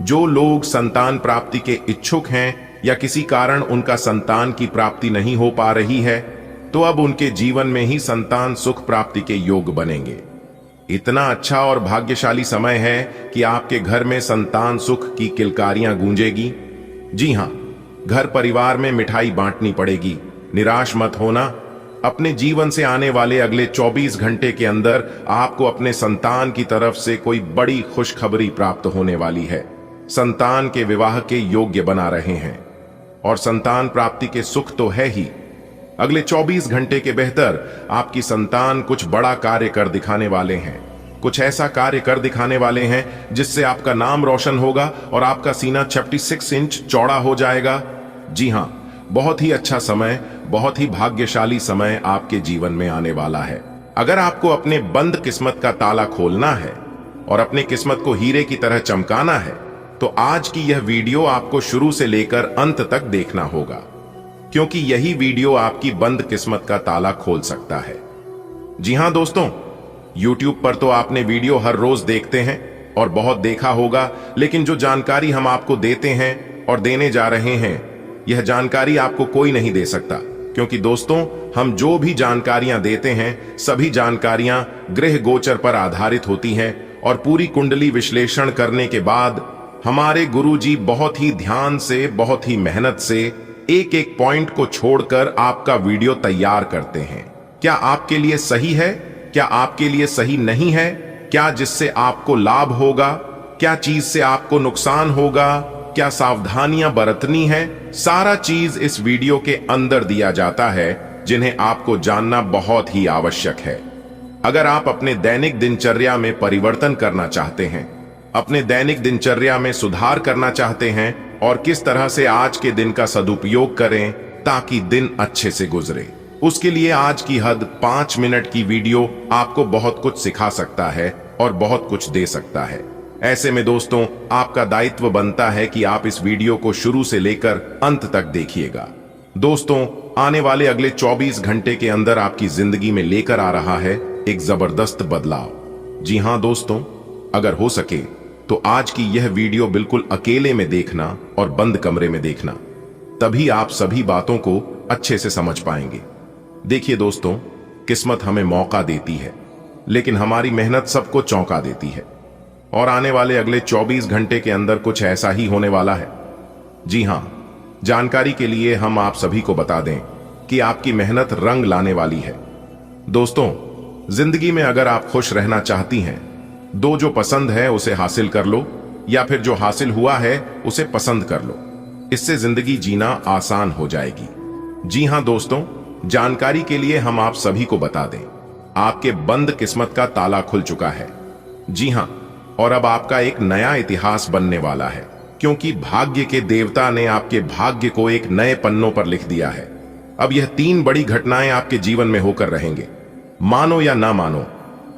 जो लोग संतान प्राप्ति के इच्छुक हैं या किसी कारण उनका संतान की प्राप्ति नहीं हो पा रही है, तो अब उनके जीवन में ही संतान सुख प्राप्ति के योग बनेंगे। इतना अच्छा और भाग्यशाली समय है कि आपके घर में संतान सुख की किलकारियां गूंजेगी। जी हां, घर परिवार में मिठाई बांटनी पड़ेगी। निराश मत होना। अपने जीवन से आने वाले अगले 24 घंटे के अंदर आपको अपने संतान की तरफ से कोई बड़ी खुशखबरी प्राप्त होने वाली है। संतान के विवाह के योग्य बना रहे हैं, और संतान प्राप्ति के सुख तो है ही। अगले 24 घंटे के बेहतर आपकी संतान कुछ बड़ा कार्य कर दिखाने वाले हैं। कुछ ऐसा कार्य कर दिखाने वाले हैं जिससे आपका नाम रोशन होगा और आपका सीना 36 इंच चौड़ा हो जाएगा। जी हां, बहुत ही अच्छा समय, बहुत ही भाग्यशाली समय आपके जीवन में आने वाला है। अगर आपको अपने बंद किस्मत का ताला खोलना है और अपने किस्मत को हीरे की तरह चमकाना है, तो आज की यह वीडियो आपको शुरू से लेकर अंत तक देखना होगा, क्योंकि यही वीडियो आपकी बंद किस्मत का ताला खोल सकता है। जी हां दोस्तों, YouTube पर तो आपने वीडियो हर रोज देखते हैं और बहुत देखा होगा, लेकिन जो जानकारी हम आपको देते हैं और देने जा रहे हैं, यह जानकारी आपको कोई नहीं दे सकता। क्योंकि दोस्तों, हम जो भी जानकारियां देते हैं, सभी जानकारियां ग्रह गोचर पर आधारित होती हैं, और पूरी कुंडली विश्लेषण करने के बाद हमारे गुरुजी बहुत ही ध्यान से, बहुत ही मेहनत से एक एक पॉइंट को छोड़कर आपका वीडियो तैयार करते हैं। क्या आपके लिए सही है, क्या आपके लिए सही नहीं है, क्या जिससे आपको लाभ होगा, क्या चीज से आपको नुकसान होगा, क्या सावधानियां बरतनी है, सारा चीज इस वीडियो के अंदर दिया जाता है, जिन्हें आपको जानना बहुत ही आवश्यक है। अगर आप अपने दैनिक दिनचर्या में परिवर्तन करना चाहते हैं, अपने दैनिक दिनचर्या में सुधार करना चाहते हैं, और किस तरह से आज के दिन का सदुपयोग करें ताकि दिन अच्छे से गुजरे, उसके लिए आज की हद 5 मिनट की वीडियो आपको बहुत कुछ सिखा सकता है और बहुत कुछ दे सकता है। ऐसे में दोस्तों, आपका दायित्व बनता है कि आप इस वीडियो को शुरू से लेकर अंत तक देखिएगा। दोस्तों, आने वाले अगले 24 घंटे के अंदर आपकी जिंदगी में लेकर आ रहा है एक जबरदस्त बदलाव। जी हां दोस्तों, अगर हो सके तो आज की यह वीडियो बिल्कुल अकेले में देखना और बंद कमरे में देखना, तभी आप सभी बातों को अच्छे से समझ पाएंगे। देखिए दोस्तों, किस्मत हमें मौका देती है, लेकिन हमारी मेहनत सबको चौंका देती है, और आने वाले अगले 24 घंटे के अंदर कुछ ऐसा ही होने वाला है। जी हां, जानकारी के लिए हम आप सभी को बता दें कि आपकी मेहनत रंग लाने वाली है। दोस्तों, जिंदगी में अगर आप खुश रहना चाहती हैं, दो जो पसंद है उसे हासिल कर लो, या फिर जो हासिल हुआ है उसे पसंद कर लो। इससे जिंदगी जीना आसान हो जाएगी। जी हां दोस्तों, जानकारी के लिए हम आप सभी को बता दें, आपके बंद किस्मत का ताला खुल चुका है। जी हां, और अब आपका एक नया इतिहास बनने वाला है, क्योंकि भाग्य के देवता ने आपके भाग्य को एक नए पन्नों पर लिख दिया है। अब यह 3 बड़ी घटनाएं आपके जीवन में होकर रहेंगे। मानो या ना मानो,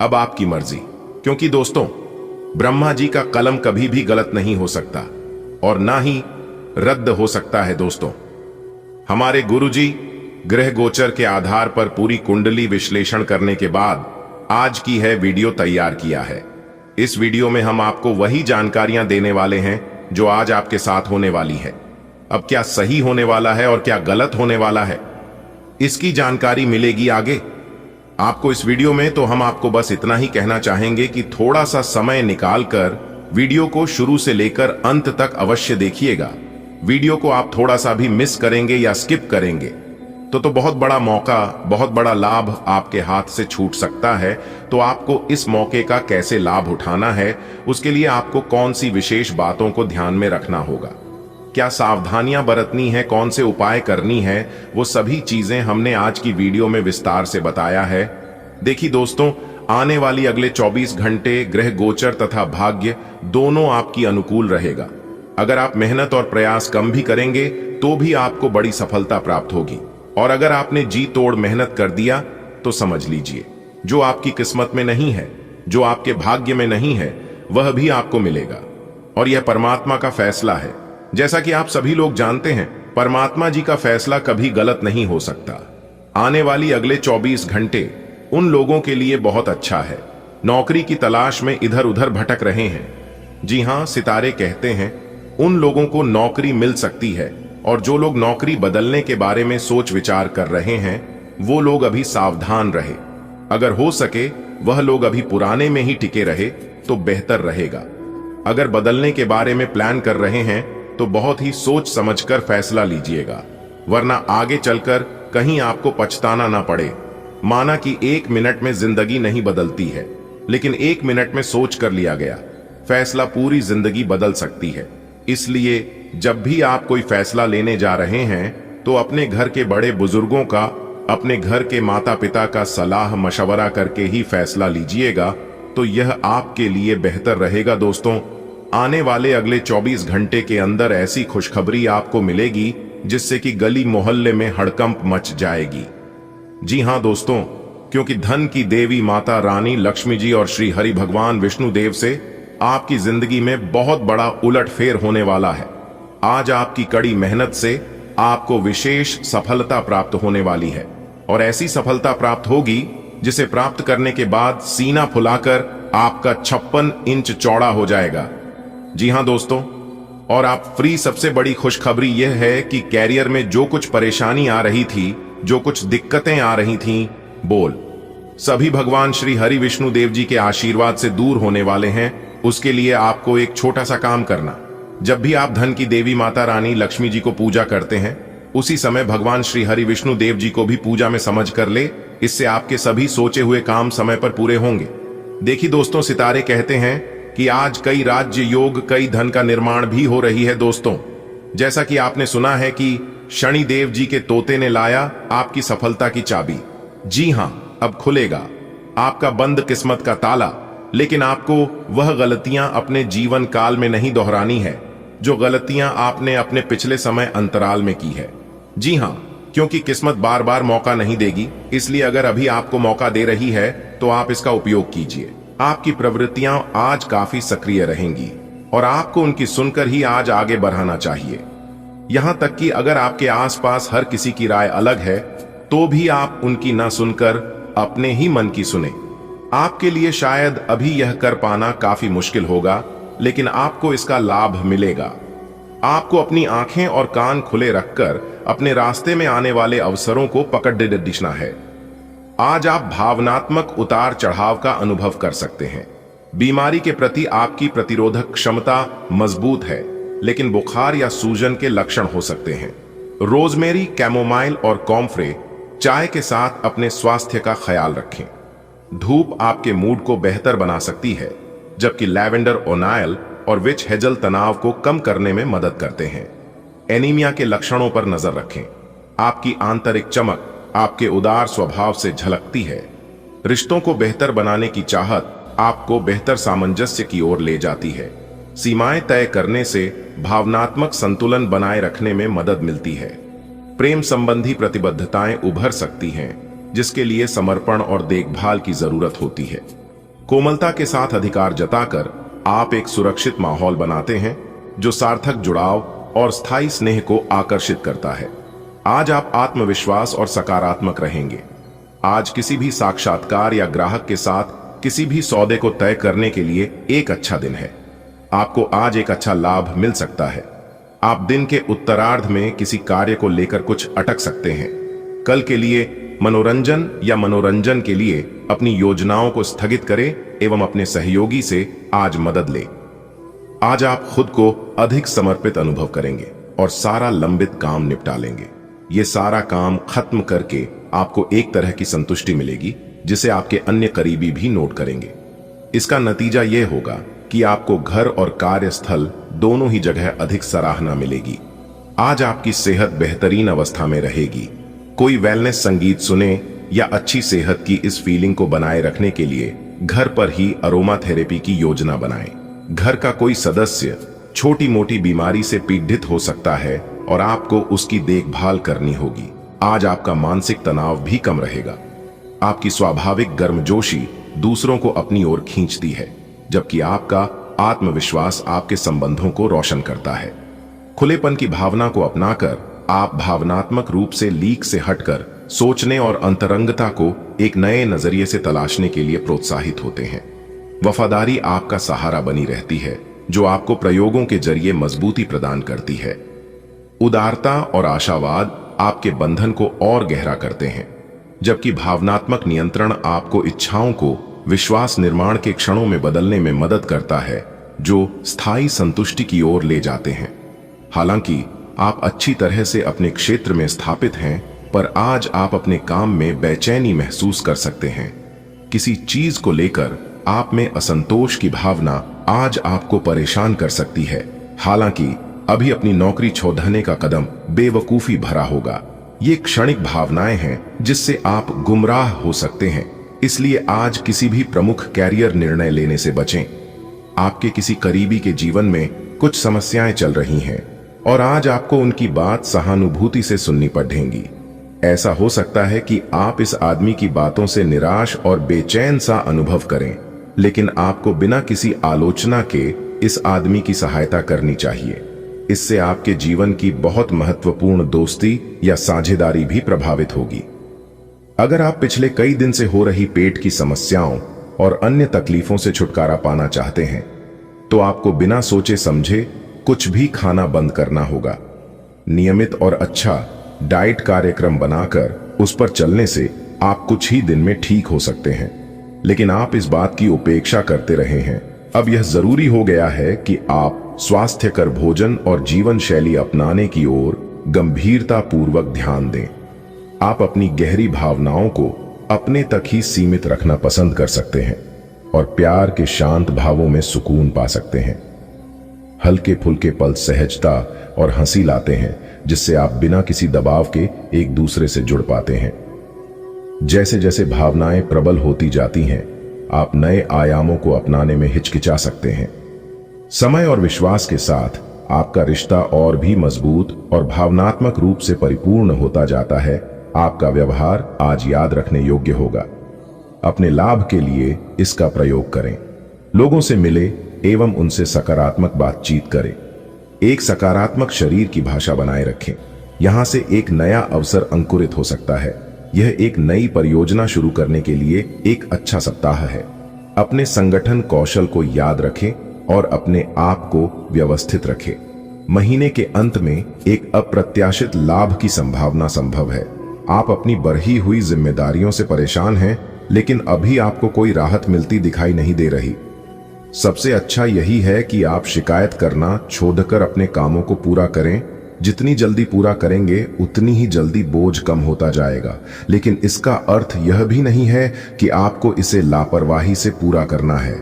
अब आपकी मर्जी, क्योंकि दोस्तों, ब्रह्मा जी का कलम कभी भी गलत नहीं हो सकता और ना ही रद्द हो सकता है। दोस्तों, हमारे गुरुजी ग्रह गोचर के आधार पर पूरी कुंडली विश्लेषण करने के बाद आज की है वीडियो तैयार किया है। इस वीडियो में हम आपको वही जानकारियां देने वाले हैं जो आज आपके साथ होने वाली है। अब क्या सही होने वाला है और क्या गलत होने वाला है, इसकी जानकारी मिलेगी आगे आपको इस वीडियो में। तो हम आपको बस इतना ही कहना चाहेंगे कि थोड़ा सा समय निकालकर वीडियो को शुरू से लेकर अंत तक अवश्य देखिएगा। वीडियो को आप थोड़ा सा भी मिस करेंगे या स्किप करेंगे तो बहुत बड़ा मौका, बहुत बड़ा लाभ आपके हाथ से छूट सकता है। तो आपको इस मौके का कैसे लाभ उठाना है, उसके लिए आपको कौन सी विशेष बातों को ध्यान में रखना होगा, क्या सावधानियां बरतनी है, कौन से उपाय करनी है, वो सभी चीजें हमने आज की वीडियो में विस्तार से बताया है। देखिए दोस्तों, आने वाली अगले 24 घंटे ग्रह गोचर तथा भाग्य दोनों आपकी अनुकूल रहेगा। अगर आप मेहनत और प्रयास कम भी करेंगे तो भी आपको बड़ी सफलता प्राप्त होगी, और अगर आपने जी तोड़ मेहनत कर दिया तो समझ लीजिए जो आपकी किस्मत में नहीं है, जो आपके भाग्य में नहीं है, वह भी आपको मिलेगा। और यह परमात्मा का फैसला है। जैसा कि आप सभी लोग जानते हैं, परमात्मा जी का फैसला कभी गलत नहीं हो सकता। आने वाली अगले 24 घंटे उन लोगों के लिए बहुत अच्छा है, नौकरी की तलाश में इधर उधर भटक रहे हैं। जी हां, सितारे कहते हैं उन लोगों को नौकरी मिल सकती है, और जो लोग नौकरी बदलने के बारे में सोच विचार कर रहे हैं वो लोग अभी सावधान रहे। अगर हो सके वह लोग अभी पुराने में ही टिके रहे तो बेहतर रहेगा। अगर बदलने के बारे में प्लान कर रहे हैं तो बहुत ही सोच समझकर फैसला लीजिएगा, वरना आगे चलकर कहीं आपको पछताना ना पड़े। माना कि 1 मिनट में जिंदगी नहीं बदलती है, लेकिन 1 मिनट में सोच कर लिया गया फैसला पूरी जिंदगी बदल सकती है। इसलिए जब भी आप कोई फैसला लेने जा रहे हैं तो अपने घर के बड़े बुजुर्गों का, अपने घर के माता पिता का सलाह मशवरा करके ही फैसला लीजिएगा, तो यह आपके लिए बेहतर रहेगा। दोस्तों, आने वाले अगले 24 घंटे के अंदर ऐसी खुशखबरी आपको मिलेगी जिससे कि गली मोहल्ले में हड़कंप मच जाएगी। जी हां दोस्तों, क्योंकि धन की देवी माता रानी लक्ष्मी जी और श्री हरि भगवान विष्णु देव से आपकी जिंदगी में बहुत बड़ा उलटफेर होने वाला है। आज आपकी कड़ी मेहनत से आपको विशेष सफलता प्राप्त होने वाली है, और ऐसी सफलता प्राप्त होगी जिसे प्राप्त करने के बाद सीना फुलाकर आपका 56 इंच चौड़ा हो जाएगा। जी हां दोस्तों, और आप फ्री सबसे बड़ी खुशखबरी यह है कि कैरियर में जो कुछ परेशानी आ रही थी, जो कुछ दिक्कतें आ रही थीं, सभी भगवान श्री हरि विष्णु देव जी के आशीर्वाद से दूर होने वाले हैं। उसके लिए आपको एक छोटा सा काम करना, जब भी आप धन की देवी माता रानी लक्ष्मी जी को पूजा करते हैं, उसी समय भगवान श्री हरि विष्णु देव जी को भी पूजा में समझ कर ले। इससे आपके सभी सोचे हुए काम समय पर पूरे होंगे। देखिए दोस्तों, सितारे कहते हैं कि आज कई राज्य योग, कई धन का निर्माण भी हो रही है। दोस्तों, जैसा कि आपने सुना है कि शनि देव जी के तोते ने लाया आपकी सफलता की चाबी। जी हां, अब खुलेगा आपका बंद किस्मत का ताला, लेकिन आपको वह गलतियां अपने जीवन काल में नहीं दोहरानी है जो गलतियां आपने अपने पिछले समय अंतराल में की है। जी हां, क्योंकि किस्मत बार बार मौका नहीं देगी, इसलिए अगर अभी आपको मौका दे रही है तो आप इसका उपयोग कीजिए। आपकी प्रवृत्तियां आज काफी सक्रिय रहेंगी और आपको उनकी सुनकर ही आज आगे बढ़ाना चाहिए। यहां तक कि अगर आपके आसपास हर किसी की राय अलग है तो भी आप उनकी ना सुनकर अपने ही मन की सुने। आपके लिए शायद अभी यह कर पाना काफी मुश्किल होगा, लेकिन आपको इसका लाभ मिलेगा। आपको अपनी आंखें और कान खुले रखकर अपने रास्ते में आने वाले अवसरों को पकड़ना है। आज आप भावनात्मक उतार चढ़ाव का अनुभव कर सकते हैं। बीमारी के प्रति आपकी प्रतिरोधक क्षमता मजबूत है, लेकिन बुखार या सूजन के लक्षण हो सकते हैं। रोजमेरी, कैमोमाइल और कॉम्फ्रे चाय के साथ अपने स्वास्थ्य का ख्याल रखें। धूप आपके मूड को बेहतर बना सकती है, जबकि लैवेंडर ओनाइल और विच हेजल तनाव को कम करने में मदद करते हैं। एनीमिया के लक्षणों पर नजर रखें। आपकी आंतरिक चमक आपके उदार स्वभाव से झलकती है। रिश्तों को बेहतर बनाने की चाहत आपको बेहतर सामंजस्य की ओर ले जाती है। सीमाएं तय करने से भावनात्मक संतुलन बनाए रखने में मदद मिलती है। प्रेम संबंधी प्रतिबद्धताएं उभर सकती हैं, जिसके लिए समर्पण और देखभाल की जरूरत होती है। कोमलता के साथ अधिकार जताकर आप एक सुरक्षित माहौल बनाते हैं, जो सार्थक जुड़ाव और स्थायी स्नेह को आकर्षित करता है। आज आप आत्मविश्वास और सकारात्मक रहेंगे। आज किसी भी साक्षात्कार या ग्राहक के साथ किसी भी सौदे को तय करने के लिए एक अच्छा दिन है। आपको आज एक अच्छा लाभ मिल सकता है। आप दिन के उत्तरार्ध में किसी कार्य को लेकर कुछ अटक सकते हैं। कल के लिए मनोरंजन के लिए अपनी योजनाओं को स्थगित करें एवं अपने सहयोगी से आज मदद लें। आज आप खुद को अधिक समर्पित अनुभव करेंगे और सारा लंबित काम निपटा लेंगे। ये सारा काम खत्म करके आपको एक तरह की संतुष्टि मिलेगी, जिसे आपके अन्य करीबी भी नोट करेंगे। इसका नतीजा यह होगा कि आपको घर और कार्यस्थल दोनों ही जगह अधिक सराहना मिलेगी। आज आपकी सेहत बेहतरीन अवस्था में रहेगी। कोई वेलनेस संगीत सुने या अच्छी सेहत की इस फीलिंग को बनाए रखने के लिए घर पर ही अरोमा थेरेपी की योजना बनाएं। घर का कोई सदस्य छोटी मोटी बीमारी से पीड़ित हो सकता है और आपको उसकी देखभाल करनी होगी। आज आपका मानसिक तनाव भी कम रहेगा। आपकी स्वाभाविक गर्मजोशी दूसरों को अपनी ओर खींचती है, जबकि आपका आत्मविश्वास आपके संबंधों को रोशन करता है। खुलेपन की भावना को अपनाकर आप भावनात्मक रूप से लीक से हटकर सोचने और अंतरंगता को एक नए नजरिए से तलाशने के लिए प्रोत्साहित होते हैं। वफादारी आपका सहारा बनी रहती है, जो आपको प्रयोगों के जरिए मजबूती प्रदान करती है। उदारता और आशावाद आपके बंधन को और गहरा करते हैं, जबकि भावनात्मक नियंत्रण आपको इच्छाओं को विश्वास निर्माण के क्षणों में बदलने में मदद करता है, जो स्थायी संतुष्टि की ओर ले जाते हैं। हालांकि आप अच्छी तरह से अपने क्षेत्र में स्थापित हैं, पर आज आप अपने काम में बेचैनी महसूस कर सकते हैं। किसी चीज को लेकर आप में असंतोष की भावना आज आपको परेशान कर सकती है। हालांकि अभी अपनी नौकरी छोड़ने का कदम बेवकूफी भरा होगा। ये क्षणिक भावनाएं हैं जिससे आप गुमराह हो सकते हैं, इसलिए आज किसी भी प्रमुख कैरियर निर्णय लेने से बचें। आपके किसी करीबी के जीवन में कुछ समस्याएं चल रही हैं और आज आपको उनकी बात सहानुभूति से सुननी पड़ेगी। ऐसा हो सकता है कि आप इस आदमी की बातों से निराश और बेचैन सा अनुभव करें, लेकिन आपको बिना किसी आलोचना के इस आदमी की सहायता करनी चाहिए। इससे आपके जीवन की बहुत महत्वपूर्ण दोस्ती या साझेदारी भी प्रभावित होगी। अगर आप पिछले कई दिन से हो रही पेट की समस्याओं और अन्य तकलीफों से छुटकारा पाना चाहते हैं, तो आपको बिना सोचे समझे कुछ भी खाना बंद करना होगा। नियमित और अच्छा डाइट कार्यक्रम बनाकर उस पर चलने से आप कुछ ही दिन में ठीक हो सकते हैं, लेकिन आप इस बात की उपेक्षा करते रहे हैं। अब यह जरूरी हो गया है कि आप स्वास्थ्यकर भोजन और जीवन शैली अपनाने की ओर गंभीरता पूर्वक ध्यान दें। आप अपनी गहरी भावनाओं को अपने तक ही सीमित रखना पसंद कर सकते हैं और प्यार के शांत भावों में सुकून पा सकते हैं। हल्के फुल्के पल सहजता और हंसी लाते हैं, जिससे आप बिना किसी दबाव के एक दूसरे से जुड़ पाते हैं। जैसे जैसे भावनाएं प्रबल होती जाती हैं, आप नए आयामों को अपनाने में हिचकिचा सकते हैं। समय और विश्वास के साथ आपका रिश्ता और भी मजबूत और भावनात्मक रूप से परिपूर्ण होता जाता है। आपका व्यवहार आज याद रखने योग्य होगा। अपने लाभ के लिए इसका प्रयोग करें। लोगों से मिले एवं उनसे सकारात्मक बातचीत करें। एक सकारात्मक शरीर की भाषा बनाए रखें। यहां से एक नया अवसर अंकुरित हो सकता है। यह एक नई परियोजना शुरू करने के लिए एक अच्छा सप्ताह है। अपने संगठन कौशल को याद रखें और अपने आप को व्यवस्थित रखें। महीने के अंत में एक अप्रत्याशित लाभ की संभावना संभव है। आप अपनी बढ़ी हुई जिम्मेदारियों से परेशान हैं, लेकिन अभी आपको कोई राहत मिलती दिखाई नहीं दे रही। सबसे अच्छा यही है कि आप शिकायत करना छोड़कर अपने कामों को पूरा करें। जितनी जल्दी पूरा करेंगे उतनी ही जल्दी बोझ कम होता जाएगा, लेकिन इसका अर्थ यह भी नहीं है कि आपको इसे लापरवाही से पूरा करना है।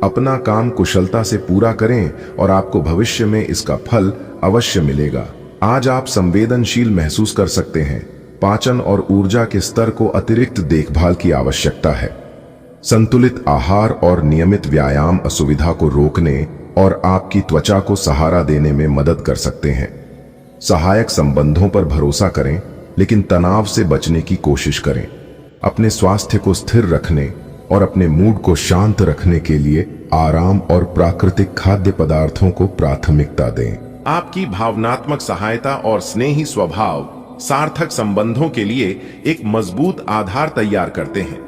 अपना काम कुशलता से पूरा करें और आपको भविष्य में इसका फल अवश्य मिलेगा। आज आप संवेदनशील महसूस कर सकते हैं। पाचन और ऊर्जा के स्तर को अतिरिक्त देखभाल की आवश्यकता है। संतुलित आहार और नियमित व्यायाम असुविधा को रोकने और आपकी त्वचा को सहारा देने में मदद कर सकते हैं। सहायक संबंधों पर भरोसा करें, लेकिन तनाव से बचने की कोशिश करें। अपने स्वास्थ्य को स्थिर रखने और अपने मूड को शांत रखने के लिए आराम और प्राकृतिक खाद्य पदार्थों को प्राथमिकता दें। आपकी भावनात्मक सहायता और स्नेही स्वभाव सार्थक संबंधों के लिए एक मजबूत आधार तैयार करते हैं।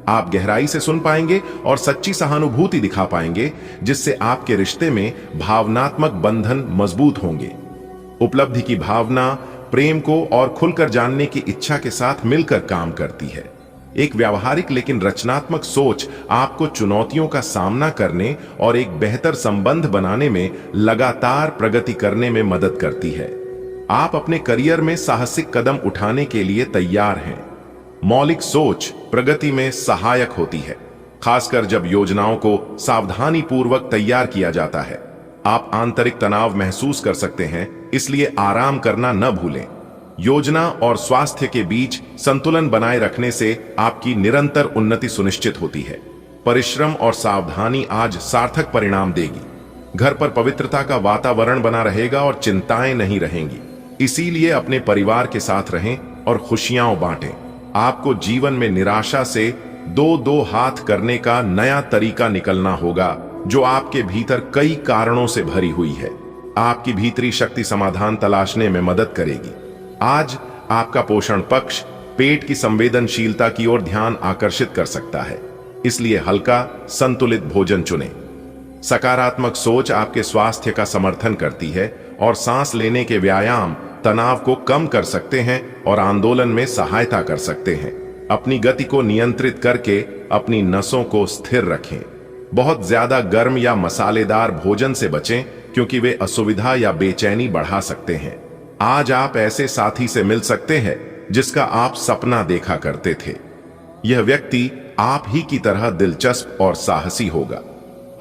आप गहराई से सुन पाएंगे और सच्ची सहानुभूति दिखा पाएंगे, जिससे आपके रिश्ते में भावनात्मक बंधन मजबूत होंगे। उपलब्धि की भावना प्रेम को और खुलकर जानने की इच्छा के साथ मिलकर काम करती है। एक व्यावहारिक लेकिन रचनात्मक सोच आपको चुनौतियों का सामना करने और एक बेहतर संबंध बनाने में लगातार प्रगति करने में मदद करती है। आप अपने करियर में साहसिक कदम उठाने के लिए तैयार हैं। मौलिक सोच प्रगति में सहायक होती है, खासकर जब योजनाओं को सावधानी पूर्वक तैयार किया जाता है। आप आंतरिक तनाव महसूस कर सकते हैं, इसलिए आराम करना न भूलें। योजना और स्वास्थ्य के बीच संतुलन बनाए रखने से आपकी निरंतर उन्नति सुनिश्चित होती है। परिश्रम और सावधानी आज सार्थक परिणाम देगी। घर पर पवित्रता का वातावरण बना रहेगा और चिंताएं नहीं रहेंगी। इसीलिए अपने परिवार के साथ रहें और खुशियां बांटें। आपको जीवन में निराशा से दो हाथ करने का नया तरीका निकलना होगा, जो आपके भीतर कई कारणों से भरी हुई है। आपकी भीतरी शक्ति समाधान तलाशने में मदद करेगी। आज आपका पोषण पक्ष पेट की संवेदनशीलता की ओर ध्यान आकर्षित कर सकता है, इसलिए हल्का संतुलित भोजन चुनें। सकारात्मक सोच आपके स्वास्थ्य का समर्थन करती है और सांस लेने के व्यायाम तनाव को कम कर सकते हैं और आंदोलन में सहायता कर सकते हैं। अपनी गति को नियंत्रित करके अपनी नसों को स्थिर रखें। बहुत ज्यादा गर्म या मसालेदार भोजन से बचें, क्योंकि वे असुविधा या बेचैनी बढ़ा सकते हैं। आज आप ऐसे साथी से मिल सकते हैं जिसका आप सपना देखा करते थे। यह व्यक्ति आप ही की तरह दिलचस्प और साहसी होगा।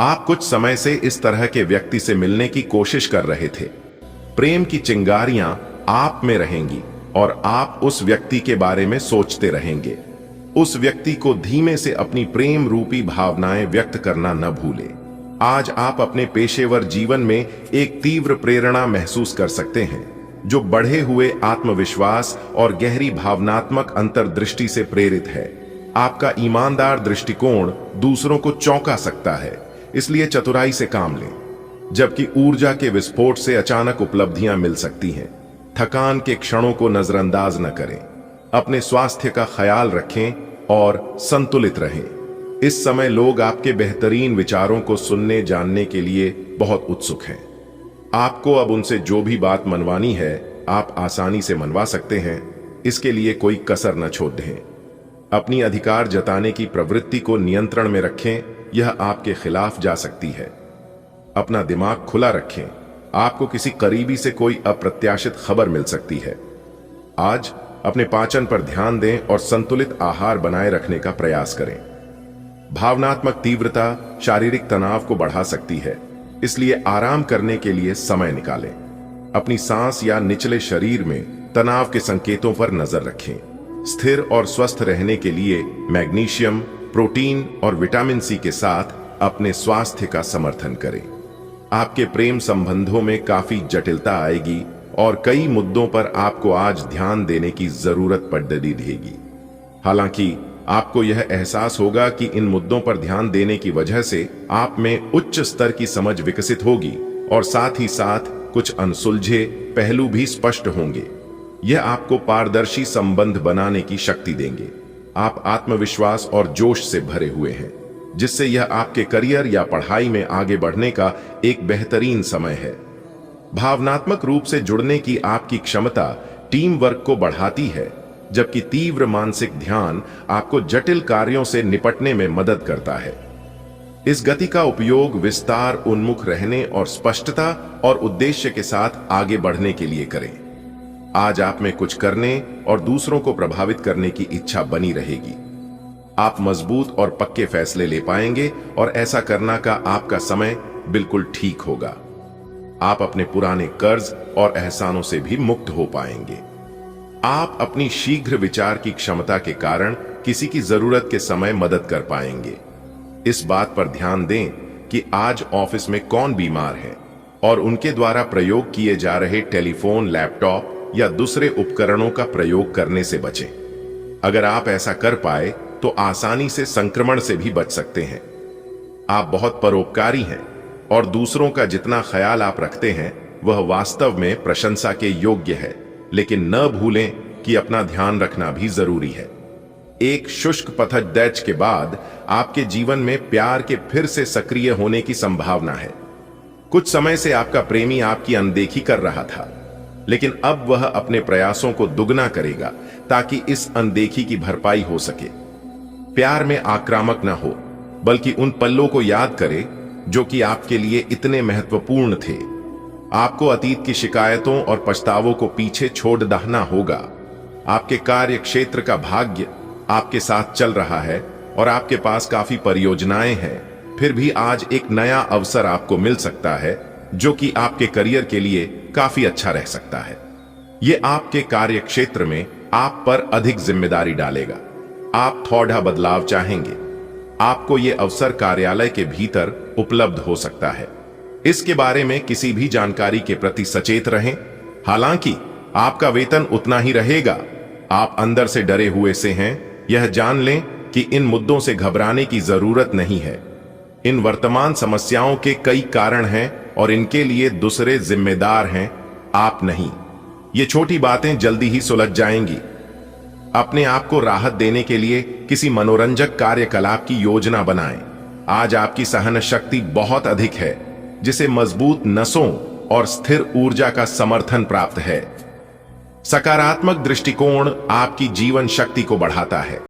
आप कुछ समय से इस तरह के व्यक्ति से मिलने की कोशिश कर रहे थे। प्रेम की चिंगारियां आप में रहेंगी और आप उस व्यक्ति के बारे में सोचते रहेंगे। उस व्यक्ति को धीमे से अपनी प्रेम रूपी भावनाएं व्यक्त करना न भूलें। आज आप अपने पेशेवर जीवन में एक तीव्र प्रेरणा महसूस कर सकते हैं, जो बढ़े हुए आत्मविश्वास और गहरी भावनात्मक अंतर्दृष्टि से प्रेरित है। आपका ईमानदार दृष्टिकोण दूसरों को चौंका सकता है, इसलिए चतुराई से काम लें। जबकि ऊर्जा के विस्फोट से अचानक उपलब्धियां मिल सकती हैं। थकान के क्षणों को नजरअंदाज न करें। अपने स्वास्थ्य का ख्याल रखें और संतुलित रहें। इस समय लोग आपके बेहतरीन विचारों को सुनने जानने के लिए बहुत उत्सुक हैं। आपको अब उनसे जो भी बात मनवानी है, आप आसानी से मनवा सकते हैं। इसके लिए कोई कसर न छोड़ दें। अपनी अधिकार जताने की प्रवृत्ति को नियंत्रण में रखें, यह आपके खिलाफ जा सकती है। अपना दिमाग खुला रखें, आपको किसी करीबी से कोई अप्रत्याशित खबर मिल सकती है। आज अपने पाचन पर ध्यान दें और संतुलित आहार बनाए रखने का प्रयास करें। भावनात्मक तीव्रता शारीरिक तनाव को बढ़ा सकती है, इसलिए आराम करने के लिए समय निकालें। अपनी सांस या निचले शरीर में तनाव के संकेतों पर नजर रखें। स्थिर और स्वस्थ रहने के लिए मैग्नीशियम, प्रोटीन और विटामिन सी के साथ अपने स्वास्थ्य का समर्थन करें। आपके प्रेम संबंधों में काफी जटिलता आएगी और कई मुद्दों पर आपको आज ध्यान देने की जरूरत पड़ेगी। हालांकि आपको यह एहसास होगा कि इन मुद्दों पर ध्यान देने की वजह से आप में उच्च स्तर की समझ विकसित होगी और साथ ही साथ कुछ अनसुलझे पहलू भी स्पष्ट होंगे। यह आपको पारदर्शी संबंध बनाने की शक्ति देंगे। आप आत्मविश्वास और जोश से भरे हुए हैं, जिससे यह आपके करियर या पढ़ाई में आगे बढ़ने का एक बेहतरीन समय है। भावनात्मक रूप से जुड़ने की आपकी क्षमता टीम वर्क को बढ़ाती है, जबकि तीव्र मानसिक ध्यान आपको जटिल कार्यों से निपटने में मदद करता है। इस गति का उपयोग विस्तार उन्मुख रहने और स्पष्टता और उद्देश्य के साथ आगे बढ़ने के लिए करें। आज आप में कुछ करने और दूसरों को प्रभावित करने की इच्छा बनी रहेगी। आप मजबूत और पक्के फैसले ले पाएंगे और ऐसा करना का आपका समय बिल्कुल ठीक होगा। आप अपने पुराने कर्ज और एहसानों से भी मुक्त हो पाएंगे। आप अपनी शीघ्र विचार की क्षमता के कारण किसी की जरूरत के समय मदद कर पाएंगे। इस बात पर ध्यान दें कि आज ऑफिस में कौन बीमार है और उनके द्वारा प्रयोग किए जा रहे टेलीफोन, लैपटॉप या दूसरे उपकरणों का प्रयोग करने से बचें। अगर आप ऐसा कर पाए तो आसानी से संक्रमण से भी बच सकते हैं। आप बहुत परोपकारी हैं और दूसरों का जितना ख्याल आप रखते हैं वह वास्तव में प्रशंसा के योग्य है, लेकिन न भूलें कि अपना ध्यान रखना भी जरूरी है। एक शुष्क पतझड़ दैच के बाद आपके जीवन में प्यार के फिर से सक्रिय होने की संभावना है। कुछ समय से आपका प्रेमी आपकी अनदेखी कर रहा था, लेकिन अब वह अपने प्रयासों को दुगना करेगा ताकि इस अनदेखी की भरपाई हो सके। प्यार में आक्रामक न हो, बल्कि उन पलों को याद करें जो कि आपके लिए इतने महत्वपूर्ण थे। आपको अतीत की शिकायतों और पछतावों को पीछे छोड़ देना होगा। आपके कार्य क्षेत्र का भाग्य आपके साथ चल रहा है और आपके पास काफी परियोजनाएं हैं। फिर भी आज एक नया अवसर आपको मिल सकता है जो कि आपके करियर के लिए काफी अच्छा रह सकता है। यह आपके कार्य क्षेत्र में आप पर अधिक जिम्मेदारी डालेगा। आप थोड़ा बदलाव चाहेंगे। आपको यह अवसर कार्यालय के भीतर उपलब्ध हो सकता है। इसके बारे में किसी भी जानकारी के प्रति सचेत रहें। हालांकि आपका वेतन उतना ही रहेगा। आप अंदर से डरे हुए से हैं, यह जान लें कि इन मुद्दों से घबराने की जरूरत नहीं है। इन वर्तमान समस्याओं के कई कारण हैं और इनके लिए दूसरे जिम्मेदार हैं, आप नहीं। ये छोटी बातें जल्दी ही सुलझ जाएंगी। अपने आप को राहत देने के लिए किसी मनोरंजक कार्यकलाप की योजना बनाएं। आज आपकी सहन शक्ति बहुत अधिक है, जिसे मजबूत नसों और स्थिर ऊर्जा का समर्थन प्राप्त है। सकारात्मक दृष्टिकोण आपकी जीवन शक्ति को बढ़ाता है।